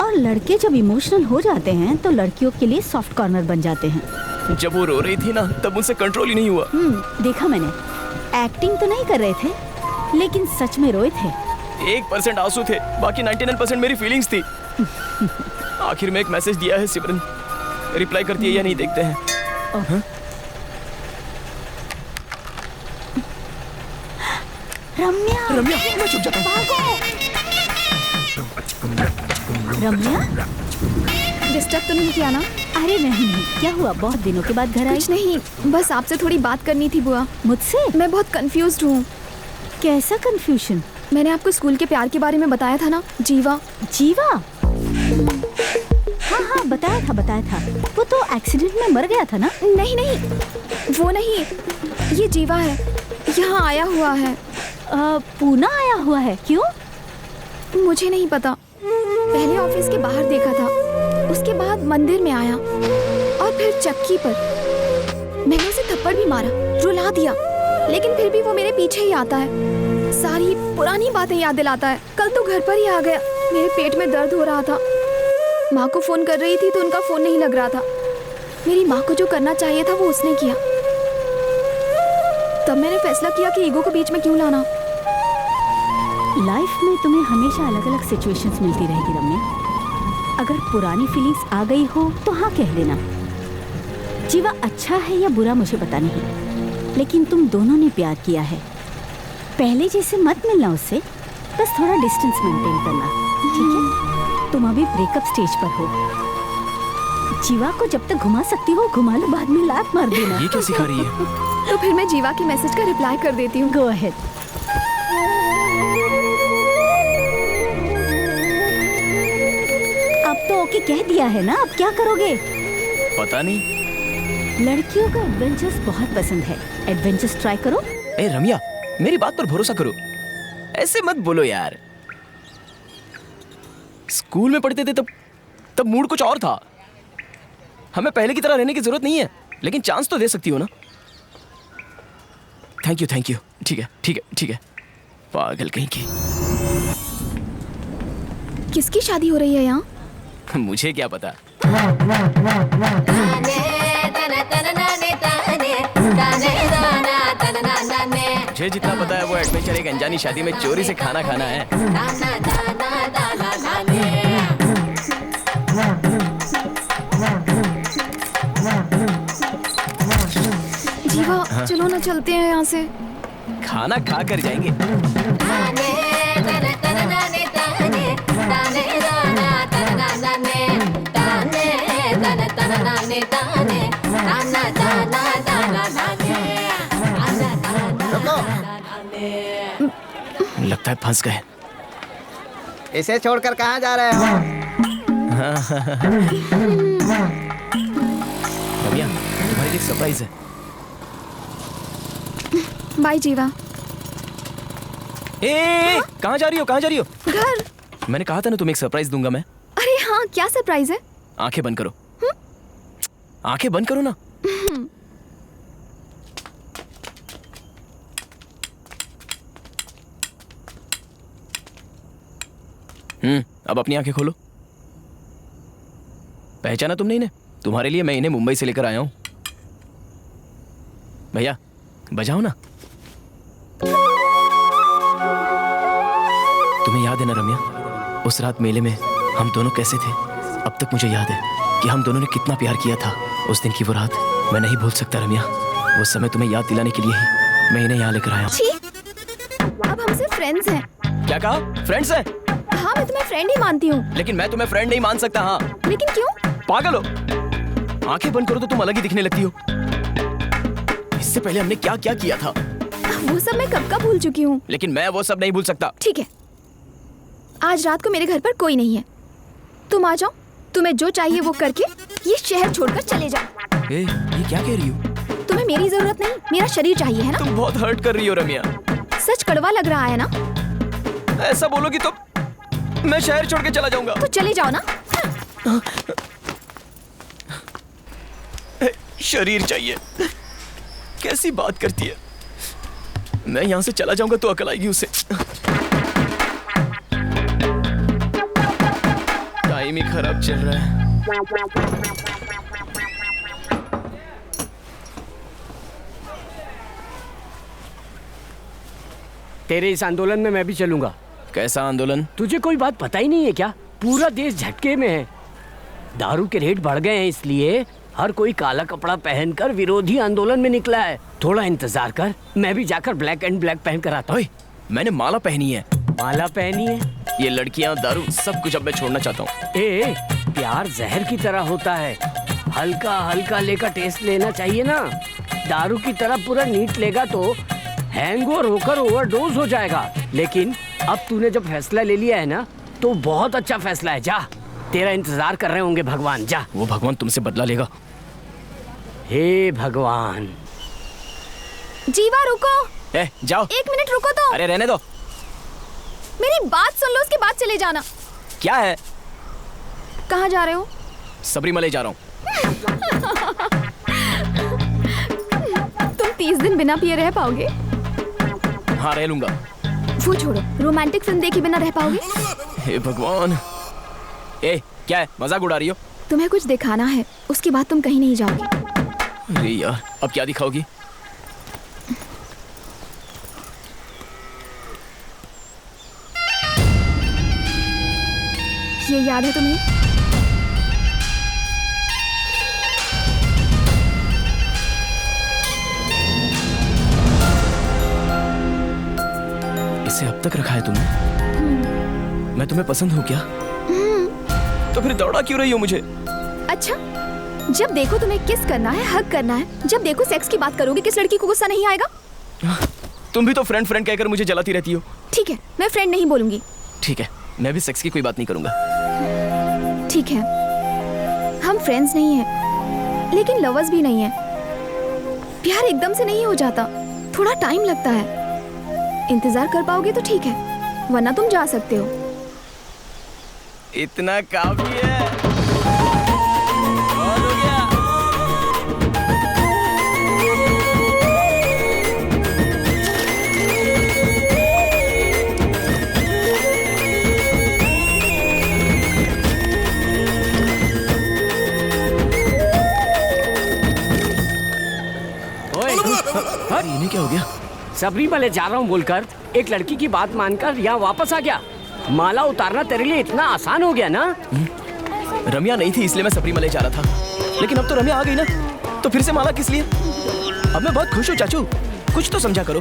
और लड़के जब इमोशनल हो जाते हैं तो लड़कियों के लिए सॉफ्ट कॉर्नर बन जाते हैं। जब वो रो रही थी ना तब मुझसे कंट्रोल ही नहीं हुआ। देखा मैंने। एक्टिंग तो नहीं कर रहे थे लेकिन सच में रोए थे। 1% आंसू थे, बाकी 99% मेरी फीलिंग्स थी। आखिर में एक मैसेज दिया है सिमरन, रिप्लाई करती है या नहीं देखते हैं। हाँ? रम्या रम्या मैं चुप जाता हूँ। रम्या डिस्टर्ब तो नहीं किया ना? अरे नहीं, क्या हुआ? बहुत दिनों के बाद घर आई? कुछ नहीं, बस आपसे थोड़ी बात करनी थी बुआ। मुझसे? मैं बहुत कंफ्यूज्ड हूँ। कैसा कंफ्यूजन? मैंने आपको स्कूल के प्यार के बारे में बताया था ना, जीवा। जीवा? हाँ बताया था। वो तो एक्सीडेंट में मर गया था ना? नहीं वो नहीं, ये जीवा है, यहाँ आया हुआ है। पूना आया हुआ है? क्यों? मुझे नहीं पता। पहले ऑफिस के बाहर देखा था, उसके बाद मंदिर में आया और फिर चक्की पर। मैंने उसे थप्पड़ भी मारा, रुला दिया, लेकिन फिर भी वो मेरे पीछे ही आता है। सारी पुरानी बातें याद दिलाता है। कल तो घर पर ही आ गया। मेरे पेट में दर्द हो रहा था। माँ को फोन कर रही थी तो उनका फोन नहीं लग रहा था। मेरी माँ को जो करना चाहिए था वो उसने किया। तब मैंने फैसला किया कि ईगो को बीच में क्यों लाना। लाइफ में तुम्हें हमेशा अलग अलग सिचुएशंस मिलती रहेगी रम्या। अगर पुरानी फीलिंग्स आ गई हो तो हाँ कह देना। जीवा अच्छा है या बुरा मुझे पता नहीं, लेकिन तुम दोनों ने प्यार किया है। पहले जैसे मत मिलना उससे, बस थोड़ा डिस्टेंस मेंटेन करना, ठीक है? तुम अभी ब्रेकअप स्टेज पर हो। जीवा को जब तक घुमा सकती हो घुमा लो, बाद में लात मार देना। ये क्या सिखा रही है? तो फिर मैं जीवा के मैसेज का रिप्लाई कर देती हूँ। Go ahead. अब तो ओके कह दिया है ना, अब क्या करोगे? पता नहीं। लड़कियों को एडवेंचर्स बहुत पसंद है। एडवेंचर्स ट्राई करो। ए रम्या, मेरी बात पर भरोसा करो, ऐसे मत बोलो यार। स्कूल में पढ़ते थे तब मूड कुछ और था। हमें पहले की तरह रहने की जरूरत नहीं है, लेकिन चांस तो दे सकती हो ना। Thank you. ठीक है। पागल कहीं की। किसकी शादी हो रही है यहाँ? मुझे क्या पता। मुझे जितना पता है वो एडवेंचर एक अनजानी शादी में चोरी से खाना खाना है। जीवा चलो ना, चलते हैं यहाँ से। खाना खा कर जाएंगे। लगता है फंस गए। इसे छोड़कर कहाँ जा रहे हो? रम्या, तुम्हारे लिए सरप्राइज है। बाय जीवा। कहाँ जा रही हो? घर। मैंने कहा था ना तुम्हें एक सरप्राइज दूंगा मैं। अरे हाँ, क्या सरप्राइज है? आंखें बंद करो। आंखें बंद करो ना। अब अपनी आंखें खोलो। पहचाना तुमने इन्हें? तुम्हारे लिए मैं इन्हें मुंबई से लेकर आया हूं। भैया बजाओ ना। तुम्हें याद है ना रम्या, उस रात मेले में हम दोनों कैसे थे? अब तक मुझे याद है कि हम दोनों ने कितना प्यार किया था। उस दिन की वो रात मैं नहीं भूल सकता रम्या। वो समय तुम्हें याद दिलाने के लिए ही मैं इन्हें यहाँ लेकर आया हूँ। अब हम सिर्फ फ्रेंड्स हैं। क्या कहा? फ्रेंड्स हैं? हाँ, मैं तुम्हें फ्रेंड ही मानती हूँ। लेकिन मैं तुम्हें फ्रेंड नहीं मान सकता। हाँ। लेकिन क्यों? पागल हो? आंखें बंद करो तो तुम अलग ही दिखने लगती हो। इससे पहले हमने क्या क्या किया था वो सब मैं कब का भूल चुकी हूँ। लेकिन मैं वो सब नहीं भूल सकता। ठीक है, आज रात को मेरे घर पर कोई नहीं है, तुम आ जाओ। तुम्हें जो चाहिए वो करके ये शहर छोड़कर चले जाओ। ये क्या कह रही हो? तुम्हें मेरी जरूरत नहीं, मेरा शरीर चाहिए, है ना? तुम बहुत हर्ट कर रही हो रम्या। सच कड़वा लग रहा है ना? ऐसा बोलोगी तो मैं शहर छोड़ के चला जाऊंगा। तो चले जाओ ना। शरीर चाहिए। कैसी बात करती है। मैं यहाँ से चला जाऊंगा तो अकल आएगी उसे। टाइम ही खराब चल रहा है। तेरे इस आंदोलन में मैं भी चलूंगा। कैसा आंदोलन? तुझे कोई बात पता ही नहीं है क्या? पूरा देश झटके में है। दारू के रेट बढ़ गए हैं, इसलिए हर कोई काला कपड़ा पहनकर विरोधी आंदोलन में निकला है। थोड़ा इंतजार कर, मैं भी जाकर ब्लैक एंड ब्लैक पहन कर आता हूँ। मैंने माला पहनी है। माला पहनी है? ये लड़कियां, दारू, सब कुछ अब मैं छोड़ना चाहता हूँ। प्यार जहर की तरह होता है, हल्का हल्का लेकर टेस्ट लेना चाहिए ना। दारू की तरह पूरा नीट लेगा तो हैंगओवर होकर ओवरडोज हो जाएगा। लेकिन अब तूने जब फैसला ले लिया है ना, तो बहुत अच्छा फैसला है। जा, तेरा इंतजार कर रहे होंगे भगवान। जा। वो भगवान तुमसे बदला लेगा। हे भगवान। जीवा रुको। जाओ। 1 मिनट रुको तो। अरे रहने दो। मेरी बात सुन लो, उसके बाद चले जाना। क्या है? कहाँ जा रहे हो? सबरीमले जा रहा हूँ। तुम 30 दिन बिना पिए रह पाओगे? हाँ, रह लूंगा। वो छोड़ो, रोमांटिक फिल्म देखे बिना रह पाओगे? हे भगवान। क्या है, मजाक उड़ा रही हो? तुम्हें कुछ दिखाना है, उसके बाद तुम कहीं नहीं जाओगे। अरे यार, अब क्या दिखाओगी? ये याद है तुम्हें? इसे अब तक रखा है तुमने? मैं तुम्हें पसंद हूँ क्या? तो फिर दौड़ा क्यों रही हो मुझे? अच्छा, जब देखो तुम्हें किस करना है, हग करना है, जब देखो सेक्स की बात करोगे, किस लड़की को गुस्सा नहीं आएगा? तुम भी तो फ्रेंड फ्रेंड कहकर मुझे जलाती रहती हो। ठीक है, मैं फ्रेंड नहीं बोलूंगी। ठीक है, मैं भी सेक्स की कोई बात नहीं करूंगा। ठीक है, हम फ्रेंड्स नहीं हैं, लेकिन लवर्स भी नहीं हैं। प्यार एकदम से नहीं हो जाता, थोड़ा टाइम लगता है। इंतजार कर पाओगे तो ठीक है, वरना तुम जा सकते हो। इतना काफी है। बहुत हो गया। इन्हें क्या हो गया? सबरीमले जा रहा हूँ बोलकर एक लड़की की बात मानकर यहाँ वापस आ गया। माला उतारना तेरे लिए इतना आसान हो गया ना? रम्या नहीं थी इसलिए मैं सबरीमले जा रहा था, लेकिन अब तो रम्या आ गई ना, तो फिर से माला किस लिए? अब मैं बहुत खुश हूँ चाचू, कुछ तो समझा करो।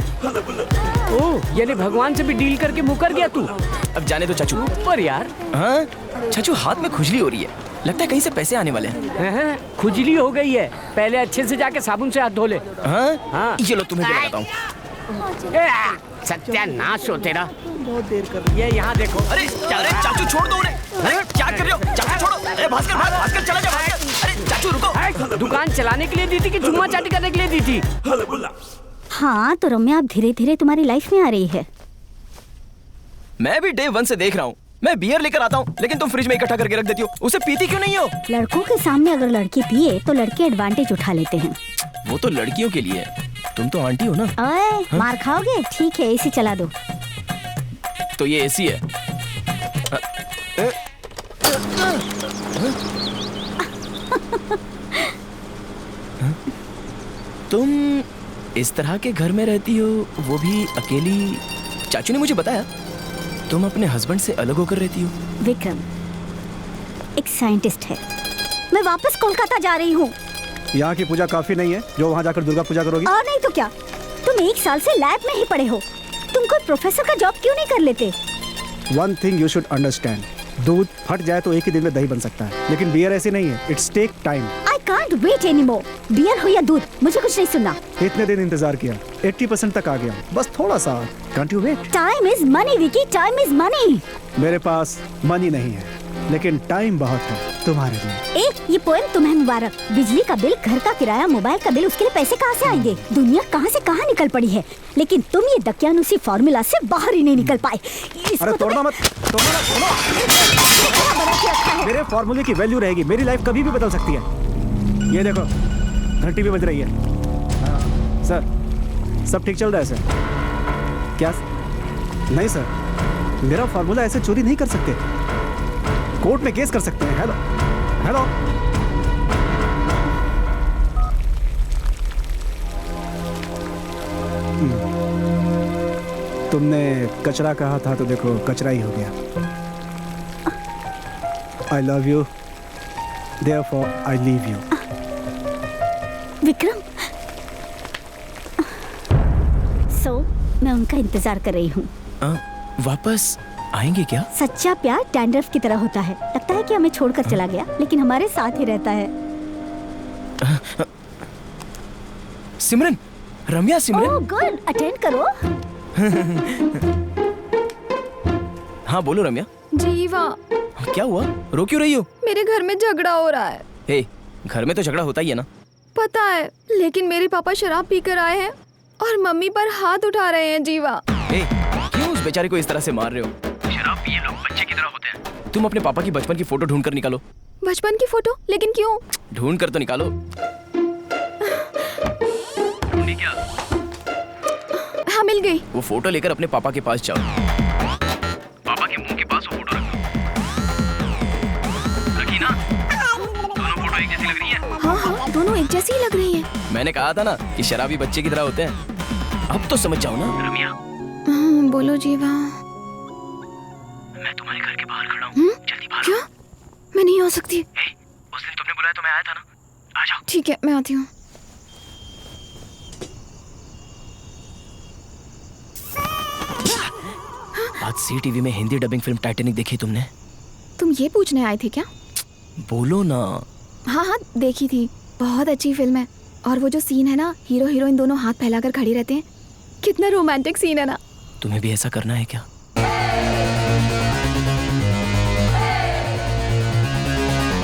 ओह, यानी भगवान से भी डील करके मुकर गया तू? अब जाने दो चाचू। ऊपर यार। हाँ चाचू, हाथ में खुजली हो रही है, लगता है कहीं से पैसे आने वाले हैं। खुजली हो गई है, पहले अच्छे से जाके साबुन से हाथ धो ले। हाँ, ये लो तुम्हें भी बताता हूँ। सत्यानाश हो तेरा। बहुत देर कर रही है। ये यहाँ देखो। अरे चाचू छोड़ दो उन्हें। अरे क्या कर रहे हो? चाचू छोड़ो। अरे भास्कर चला जा। अरे चाचू रुको। दुकान चलाने के लिए दी थी कि चुम्मा चाटी करने के लिए दी थी? हाँ, तो रम्या अब धीरे धीरे तुम्हारी लाइफ में आ रही है। मैं भी डे 1 से देख रहा हूँ। मैं बियर लेकर आता हूँ, लेकिन तुम फ्रिज में इकट्ठा करके रख देती हो। उसे पीती क्यों नहीं हो? लड़कों के सामने अगर लड़की पिए तो लड़के एडवांटेज उठा लेते हैं। वो तो लड़कियों के लिए है, तुम तो आंटी हो ना। ओए, मार खाओगे? ठीक है, एसी चला दो। तो ये एसी है। तुम इस तरह के घर में रहती हो, वो भी अकेली? चाचू ने मुझे बताया तुम अपने हस्बैंड से अलग होकर रहती हो। विक्रम एक साइंटिस्ट है। मैं वापस कोलकाता जा रही हूँ। यहाँ की पूजा काफी नहीं है जो वहाँ जाकर दुर्गा पूजा करोगी? और नहीं तो क्या, तुम 1 साल से लैब में ही पड़े हो। तुम कोई प्रोफेसर का जॉब क्यों नहीं कर लेते? One thing you should understand, दूध फट जाए तो एक ही दिन में दही बन सकता है, लेकिन बियर ऐसी नहीं है। It's take time. I can't wait anymore. Beer हो या दूध, मुझे कुछ नहीं सुनना। इतने दिन इंतजार किया, 80% तक आ गया, बस थोड़ा सा। Can't you wait? Time is money, Vicky, time is money. मेरे पास मनी नहीं है, लेकिन टाइम बहुत है तुम्हारे लिए। ये पोएम तुम्हें मुबारक। बिजली का बिल, घर का किराया, मोबाइल का बिल, उसके लिए पैसे कहाँ से आएंगे? दुनिया कहाँ से कहाँ निकल पड़ी है, लेकिन तुम ये दकियानुसी फॉर्मूला से बाहर ही नहीं निकल पाए। अरे तोड़ना मत। मेरे फॉर्मूले की वैल्यू रहेगी, मेरी लाइफ कभी भी बदल सकती है। ये देखो, घंटी भी बज रही है। सर, सब ठीक चल रहा है सर? क्या? नहीं सर, मेरा फार्मूला ऐसे चोरी नहीं कर सकते, कोर्ट में केस कर सकते हैं। हेलो हेलो, तुमने कचरा कहा था तो देखो कचरा ही हो गया। I love you, therefore I leave you. Vikram, मैं उनका इंतजार कर रही हूँ। वापस आएंगे क्या? सच्चा प्यार डैंड्रफ की तरह होता है, लगता है कि हमें छोड़कर चला गया लेकिन हमारे साथ ही रहता है। सिमरन, रम्या, सिमरन। ओह गुड, अटेंड करो। हाँ बोलो रम्या। जीवा, क्या हुआ, रो क्यों रही हो? मेरे घर में झगड़ा हो रहा है। हे, घर में तो झगड़ा होता ही है ना। पता है, लेकिन मेरे पापा शराब पीकर आए हैं और मम्मी पर हाथ उठा रहे हैं। जीवा, हे, क्यों उस बेचारे को इस तरह से मार रहे हो? शराब पिए लोग बच्चे की तरह होते हैं। तुम अपने पापा की बचपन की फोटो ढूंढ कर निकालो। बचपन की फोटो? लेकिन क्यों? ढूंढ कर तो निकालो। ढूंढी क्या? हाँ, मिल गई। वो फोटो लेकर अपने पापा के पास जाओ। पापा के मुंह के पास वो फोटो रखी ना? दोनों फोटो एक जैसी लग रही है। हाँ, दोनों एक जैसी ही लग रही है। मैंने कहा था ना कि शराबी बच्चे की तरह होते हैं। अब तो समझ जाओ ना। रम्या, बोलो जीवा। मैं तुम्हारे घर के बाहर खड़ा हूँ, जल्दी बाहर। क्या? मैं नहीं आ सकती। उस दिन तुमने बुलाया तो मैं आया था ना, आ जाओ। ठीक है, मैं आती हूँ। आज सी टीवी में हिंदी डबिंग फिल्म टाइटैनिक देखी तुमने? तुम ये पूछने आए थे क्या? बोलो ना। हाँ, देखी थी, बहुत अच्छी फिल्म है। और वो जो सीन है ना, हीरो हीरोइन दोनों हाथ फैलाकर खड़े रहते हैं, कितना रोमांटिक सीन है ना। तुम्हें भी ऐसा करना है क्या?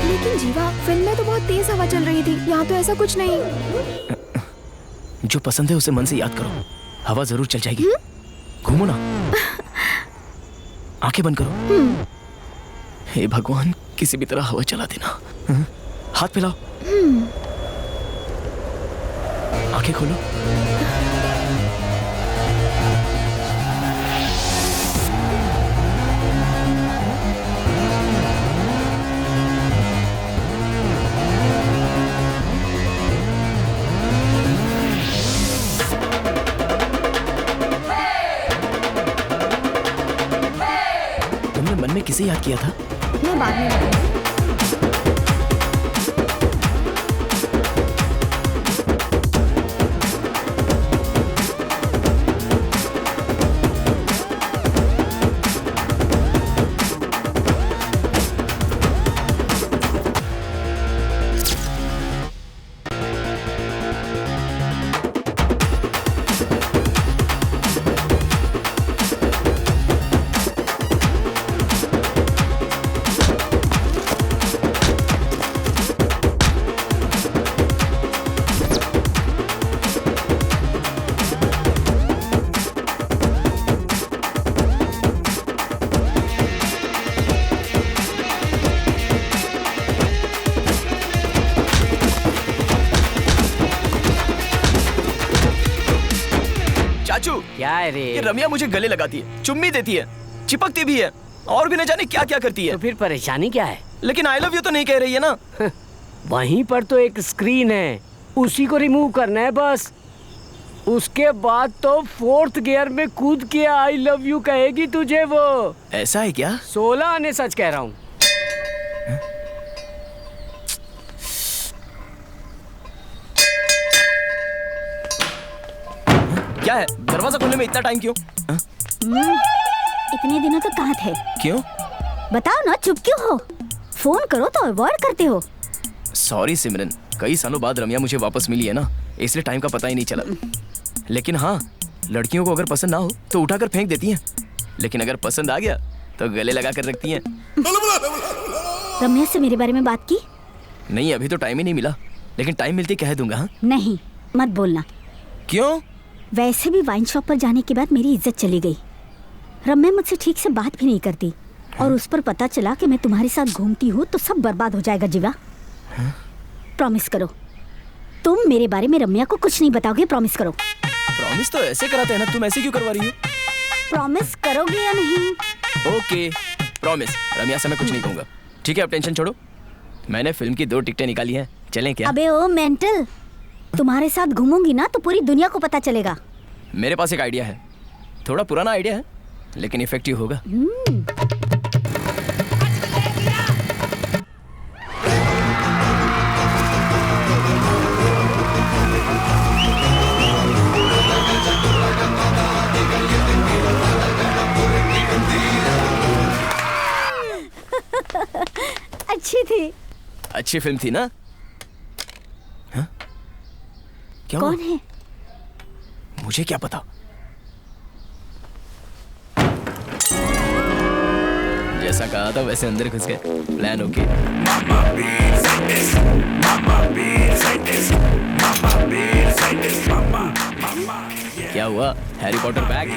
लेकिन जीवा, फिल्म में तो बहुत तेज हवा चल रही थी, यहाँ तो ऐसा कुछ नहीं। जो पसंद है उसे मन से याद करो, हवा जरूर चल जाएगी। घूमो ना, आंखें बंद करो। हे भगवान, किसी भी तरह हवा चला देना। हाथ फैलाओ, आंखें खोलो। तुमने मन में किसे याद किया था? मैं बाद में बताऊंगी। क्या है रे? ये रम्या मुझे गले लगाती है, चुम्मी देती है, चिपकती भी है और भी न जाने क्या क्या करती है। तो फिर परेशानी क्या है? लेकिन आई लव यू तो नहीं कह रही है ना। वहीं पर तो एक स्क्रीन है, उसी को रिमूव करना है बस। उसके बाद तो 4th गियर में कूद के आई लव यू कहेगी तुझे वो। ऐसा है क्या? 16 आने सच कह रहा हूँ। क्या है, दरवाजा खोलने में इतना टाइम क्यों? इतने दिनों तक कहाँ थे? क्यों? बताओ ना, चुप क्यों हो? फोन करो तो अवॉइड करते हो। सॉरी सिमरन, कई सालों बाद रम्या मुझे वापस मिली है ना, इसलिए टाइम का पता ही नहीं चला। लेकिन हाँ, लड़कियों को अगर पसंद ना हो तो उठाकर फेंक देती हैं, लेकिन अगर पसंद आ गया तो गले लगा कर रखती हैं। रम्या से मेरे बारे में बात की? नहीं, अभी तो टाइम ही नहीं मिला, लेकिन टाइम मिलते कह दूंगा। हाँ? नहीं, मत बोलना। क्यों? वैसे भी वाइन शॉप पर जाने के बाद मेरी इज्जत चली गई। रम्या मुझसे ठीक से बात भी नहीं करती और उस पर पता चला कि मैं तुम्हारे साथ घूमती हूँ तो सब बर्बाद हो जाएगा। जीवा, प्रॉमिस करो। तुम मेरे बारे में रम्या को कुछ नहीं बताओगे, प्रॉमिस करो। प्रॉमिस तो ऐसे कराते हैं ना, तुम ऐसे क्यों करवा रही हो? प्रॉमिस करोगे या नहीं? ओके प्रॉमिस, रम्या से मैं कुछ नहीं कहूँगा। ठीक है अब टेंशन छोड़ो, मैंने फिल्म की 2 टिकटें निकाली हैं, चलें क्या? अबे ओ मेंटल, तुम्हारे साथ घूमूंगी ना तो पूरी दुनिया को पता चलेगा। मेरे पास एक आइडिया है, थोड़ा पुराना आइडिया है लेकिन इफेक्टिव होगा। अच्छी थी। अच्छी फिल्म थी ना? हाँ? क्या कौन हुआ? है? मुझे क्या पता। जैसा कहा था वैसे अंदर घुस गए। Plan okay. क्या हुआ? Harry Potter bag?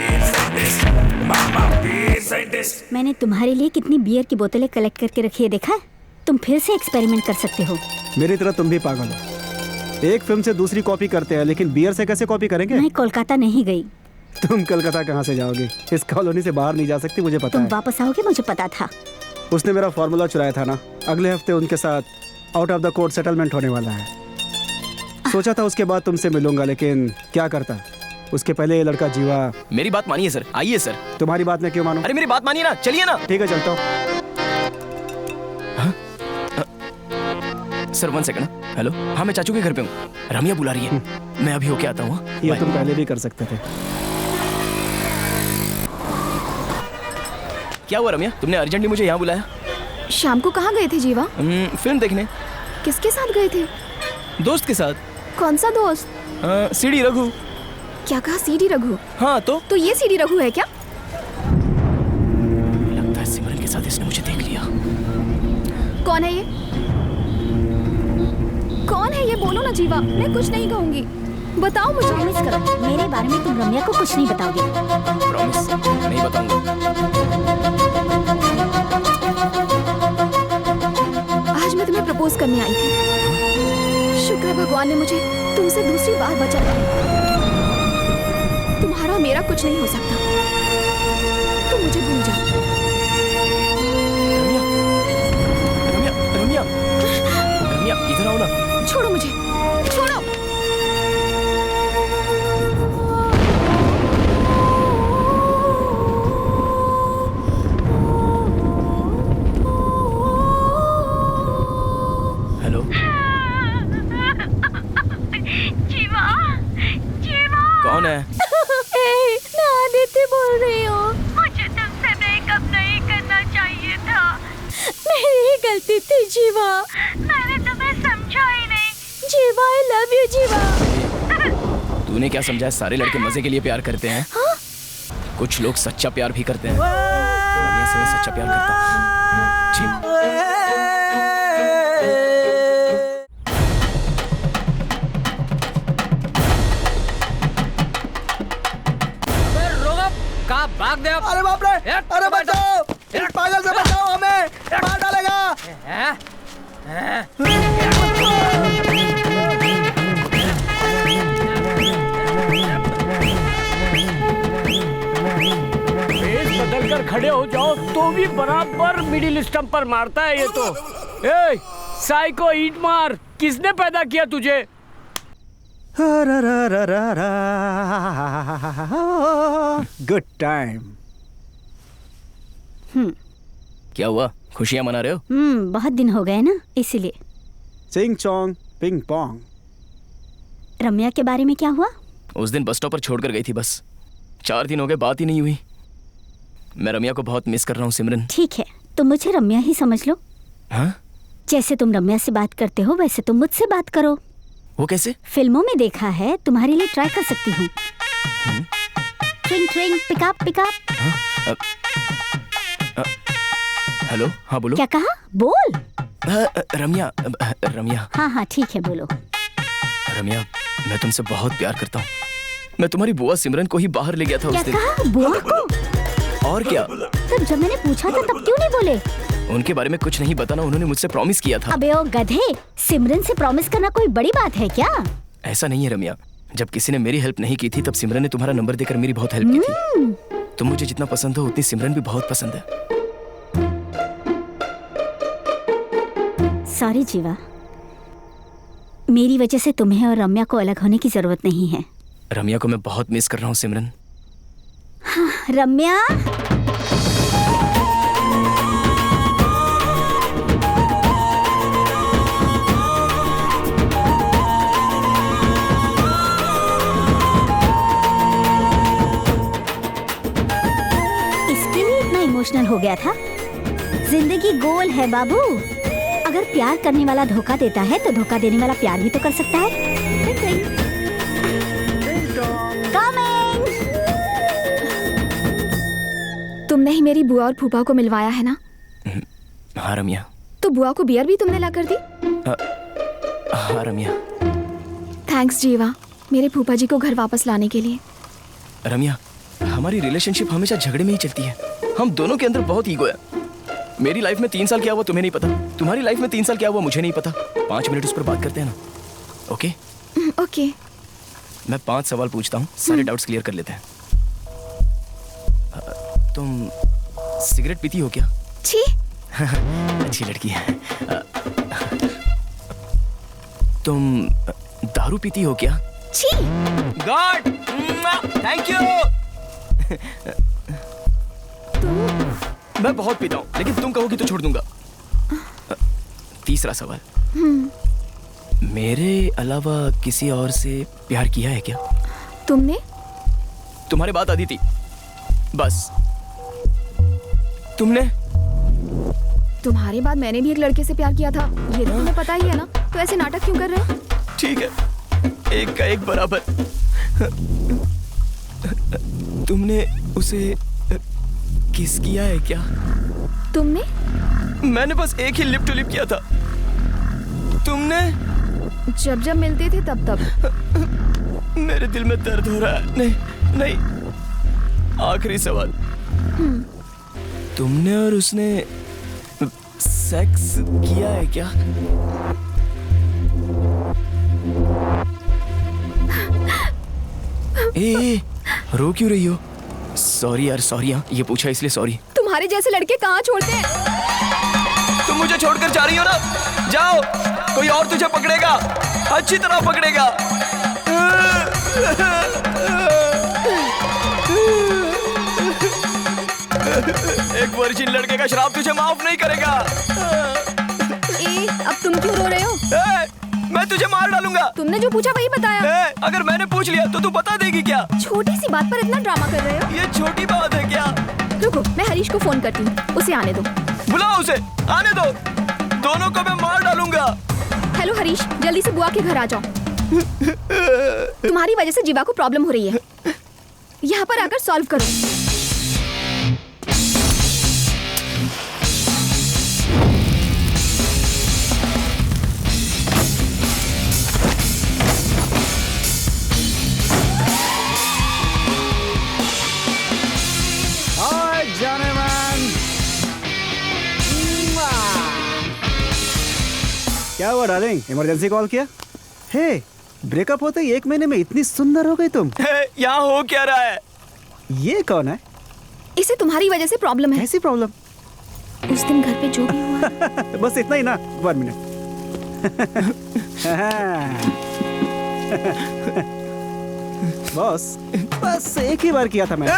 मैंने तुम्हारे लिए कितनी बियर की बोतलें कलेक्ट करके रखी है, देखा है? तुम फिर से एक्सपेरिमेंट कर सकते हो। मेरी तरह तुम भी पागल हो। एक फिल्म से दूसरी कॉपी करते हैं, लेकिन बियर से कैसे कॉपी करेंगे? मैं कोलकाता नहीं गई। तुम कलकत्ता कहाँ से जाओगी? इस कॉलोनी से बाहर नहीं जा सकती, मुझे पता तुम है। वापस आओगे मुझे पता था। उसने मेरा फॉर्मूला चुराया था ना। अगले हफ्ते उनके साथ out of the court settlement होने वाला है। सोचा था उसके बाद तुमसे मिलूंगा, लेकिन क्या करता, उसके पहले ये लड़का जीवा। मेरी बात मानिए सर, आइए सर। तुम्हारी बात मैं क्यों मानूं? अरे मेरी बात मानिए ना, चलिए ना। ठीक है चलता हूँ। Sir 1 second. हेलो, हाँ मैं चाचू के घर पे हूँ, रम्या बुला रही है, मैं अभी होके आता हूँ। ये तुम पहले भी कर सकते थे। क्या हुआ रम्या, तुमने अर्जेंटली मुझे यहाँ बुलाया? शाम को कहाँ गए थे जीवा? फिल्म देखने। किसके साथ गए थे? दोस्त के साथ। कौन सा दोस्त? सीडी रघु। क्या कहा? सीडी रघु? हाँ तो ये सीडी रघु है क्या? लगता है सिमरन के साथ इसने मुझे देख लिया। कौन है ये? कौन है ये? बोलो ना जीवा, मैं कुछ नहीं कहूंगी, बताओ मुझे। प्रॉमिस करो मेरे बारे में तुम रम्या को कुछ नहीं बताओगे। प्रॉमिस नहीं बताऊंगा। आज मैं तुम्हें प्रपोज करने आई थी। शुक्र है भगवान ने मुझे तुमसे दूसरी बार बचाया। तुम्हारा मेरा कुछ नहीं हो सकता, तुम मुझे भूल जाओ। रम्या, रम्या, रम्या, रम्या, इधर आओ ना। छोड़ो मुझे, छोड़ो। हेलो। जीवा, जीवा। कौन है? मैं आदित्य बोल रही हूँ। मुझे तुमसे ब्रेकअप नहीं करना चाहिए था। मेरी ही गलती थी जीवा। मैंने तुम्हें समझा ही नहीं। जीवा आई लव यू जीवा। तूने क्या समझा? सारे लड़के मजे के लिए प्यार करते हैं। हाँ? कुछ लोग सच्चा प्यार भी करते हैं। रम्या से मैं सच्चा प्यार करता हूँ। जी। कहाँ भाग दे? अरे बाप रे, अरे बचाओ, इस पागल से बचाओ, हमें मार डालेगा। फेस बदल कर खड़े हो जाओ तो भी बराबर मिडिल स्टंप पर मारता है ये तो। ए, साइको ईट मार, किसने पैदा किया तुझे? Good time. क्या हुआ, खुशियां मना रहे हो? बहुत दिन हो गए ना, इसीलिए। चिंग चोंग पिंग पोंग। रम्या के बारे में क्या हुआ? उस दिन बस स्टॉप पर छोड़कर गई थी, बस 4 दिन हो गए, बात ही नहीं हुई। मैं रम्या को बहुत मिस कर रहा हूँ सिमरन। ठीक है, तुम मुझे रम्या ही समझ लो। हाँ? जैसे तुम रम्या से बात करते हो वैसे तुम मुझसे बात करो। वो कैसे? फिल्मों में देखा है, तुम्हारे लिए ट्राई कर सकती हूँ। ट्रिंग ट्रिंग पिकअप पिकअप। हेलो, हाँ बोलो। क्या कहा? बोल। रम्या, रम्या। हाँ हाँ ठीक है, बोलो। रम्या, मैं तुमसे बहुत प्यार करता हूँ। मैं तुम्हारी बुआ सिमरन को ही बाहर ले गया था क्या उस दिन। कहा? बुआ को? और क्या? तब जब मैंने पूछा था तब क्यों नहीं बोले? उनके बारे में कुछ नहीं बताना, उन्होंने मुझसे प्रॉमिस किया था। अबे ओ गधे, सिमरन से प्रॉमिस करना कोई बड़ी बात है क्या? ऐसा नहीं है रम्या, जब किसी ने मेरी हेल्प नहीं की थी तब सिमरन ने तुम्हारा नंबर देकर मेरी बहुत हेल्प की थी। तुम मुझे जितना पसंद हो उतनी सिमरन भी बहुत पसंद है। सॉरी जीवा, मेरी वजह से तुम्हें और रम्या को अलग होने की जरूरत नहीं है। रम्या को मैं बहुत मिस कर रहा हूँ सिमरन। हाँ, रम्या इसके लिए इतना इमोशनल हो गया था? जिंदगी गोल है बाबू। अगर प्यार करने वाला धोखा देता है तो धोखा देने वाला प्यार भी तो कर सकता है। तुमने ही मेरी बुआ और फूफा को मिलवाया है ना? हाँ रम्या। तो बुआ को बियर भी तुमने ला कर दी? हाँ रम्या। थैंक्स जीवा, मेरे फूफा जी को घर वापस लाने के लिए। रम्या, हमारी रिलेशनशिप हमेशा झगड़े में ही चलती है। हम दोनों के अंदर बहुत ईगो है। मेरी लाइफ में 3 साल क्या हुआ तुम्हें नहीं पता, तुम्हारी लाइफ में 3 साल क्या हुआ मुझे नहीं पता। 5 मिनट उस पर बात करते हैं ना? Okay okay. मैं 5 सवाल पूछता हूँ, सारे डाउट्स क्लियर कर लेते हैं। तुम सिगरेट पीती हो क्या? छी। अच्छी लड़की है। तुम दारू पीती हो क्या? छी। God, thank you. मैं बहुत पीता हूँ, लेकिन तुम कहोगी तो छोड़ दूंगा। तीसरा सवाल, मेरे अलावा किसी और से प्यार किया है क्या? तुमने? तुम्हारे बात आती थी बस। तुमने? तुम्हारे बाद मैंने भी एक लड़के से प्यार किया था, ये तो तुम्हें पता ही है ना, तो ऐसे नाटक क्यों कर रहे हो? ठीक है, एक का एक बराबर। तुमने उसे किस किया है क्या? तुमने? मैंने बस एक ही लिप टू लिप किया था। तुमने? जब जब मिलते थे तब तब। मेरे दिल में दर्द हो रहा है। नहीं नहीं, आखिरी सवाल, तुमने और उसने सेक्स किया है क्या? ए, रो क्यों रही हो? सॉरी यार, सॉरी। ये पूछा इसलिए सॉरी। तुम्हारे जैसे लड़के कहाँ छोड़ते हैं? तुम मुझे छोड़कर जा रही हो ना? जाओ, कोई और तुझे पकड़ेगा, अच्छी तरह पकड़ेगा। एक वर्जिन लड़के का श्राप तुझे माफ नहीं करेगा। अब तुम क्यों रो रहे हो? मैं तुझे मार डालूंगा। तुमने जो पूछा वही बताया। अगर मैंने पूछ लिया तो तू बता देगी क्या? छोटी सी बात पर इतना ड्रामा कर रहे हो? ये छोटी बात है क्या? रुको, मैं हरीश को फोन करती हूँ, उसे आने दो। बुलाओ उसे, आने दो। दोनों को मैं मार डालूंगा। हेलो हरीश, जल्दी से बुआ के घर आ जाओ। तुम्हारी वजह से जीवा को प्रॉब्लम हो रही है, यहाँ पर आकर सॉल्व करो। क्या हुआ डार्लिंग, इमरजेंसी कॉल किया? हे, ब्रेकअप होते ही 1 महीने में इतनी सुंदर हो गई तुम। यहाँ हो क्या रहा है? ये कौन है? इसे तुम्हारी वजह से प्रॉब्लम है। ऐसी प्रॉब्लम? उस दिन घर पे जो भी हुआ। बस इतना ही ना? 1 मिनट। बॉस, बस एक ही बार किया था मैंने।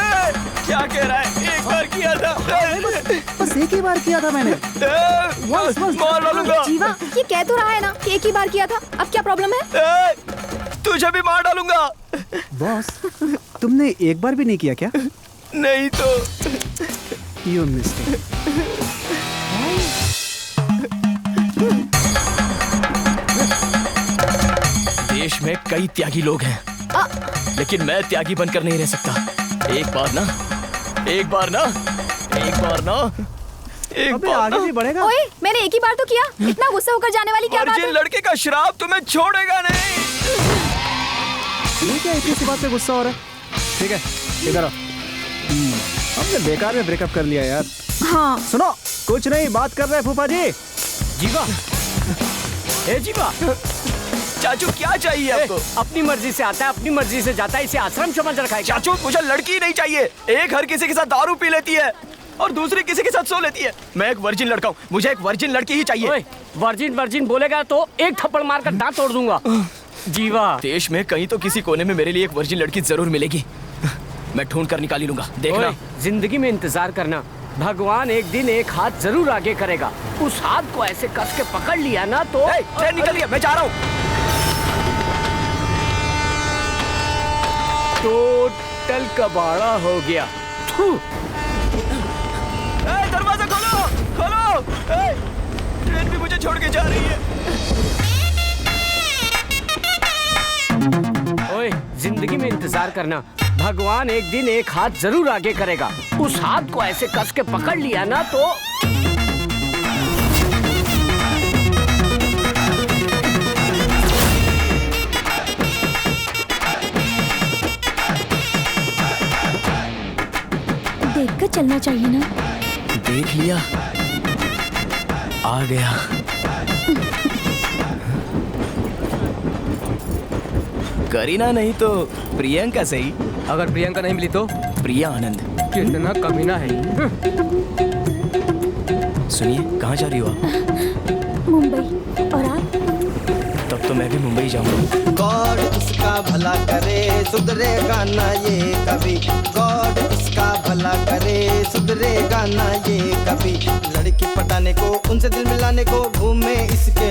क्या कह रहा है? एक बार किया था? बस एक ही बार किया था मैंने। मार डालूंगा। जीवा, ये कह तो रहा है ना कि एक ही बार किया था, अब क्या प्रॉब्लम है? तुझे भी मार डालूंगा। बॉस, तुमने एक बार भी नहीं किया क्या? नहीं तो। You missed it. देश में कई त्यागी लोग हैं, लेकिन मैं त्यागी बनकर नहीं रह सकता। एक बार ना, एक बार ना, एक बार ना, एक अबे बार आगे ना। भी बढ़ेगा। ओए, मैंने एक ही बार तो किया, इतना गुस्सा होकर जाने वाली क्या बात जिन है? लड़के का श्राप तुम्हें छोड़ेगा नहीं। ये क्या इतनी सी बात पे गुस्सा हो रहा है? ठीक है, इधर आओ। हमने बेकार में ब्रेकअप कर लिया यार। हाँ। सुनो, कुछ नहीं, बात कर रहे हैं फूफा जी। जीवा, ए जीवा, चाचू क्या चाहिए आपको? अपनी मर्जी से आता है, अपनी मर्जी से जाता है, इसे आश्रम समझ रखा है। चाचू मुझे लड़की नहीं चाहिए। एक हर किसी के साथ दारू पी लेती है और दूसरी किसी के साथ सो लेती है। मैं एक वर्जिन लड़का हूँ, मुझे एक वर्जिन लड़की ही चाहिए। ओए, वर्जिन वर्जिन बोलेगा तो एक थप्पड़ मारकर दांत तोड़ दूंगा। जीवा, देश में कहीं तो किसी कोने में मेरे लिए एक वर्जिन लड़की जरूर मिलेगी। मैं ढूंढ कर निकाली लूंगा, देखना। जिंदगी में इंतजार करना, भगवान एक दिन एक हाथ जरूर आगे करेगा। उस हाथ को ऐसे कस के पकड़ लिया ना तो ट्रेन निकल गया, मैं जा रहा हूँ। टोटल कबाड़ा हो गया। दरवाजा खोलो, खोलो। ट्रेन भी मुझे छोड़ के जा रही है। ओए, जिंदगी में इंतजार करना, भगवान एक दिन एक हाथ जरूर आगे करेगा। उस हाथ को ऐसे कस के पकड़ लिया ना तो देख कर चलना चाहिए ना। देख लिया, आ गया। करीना नहीं तो प्रियंका सही। अगर प्रियंका नहीं मिली तो? प्रिया आनंद। कितना कमीना है। सुनिए, कहाँ जा रही हो आप? मुंबई। और आप? तब तो मैं भी मुंबई जाऊंगा। गॉड इसका भला करे, सुधरेगा ना ये कभी। गॉड इसका भला करे, सुधरेगा ना ये कभी। लड़की पटाने को, उनसे दिल मिलाने को, घूमे इसके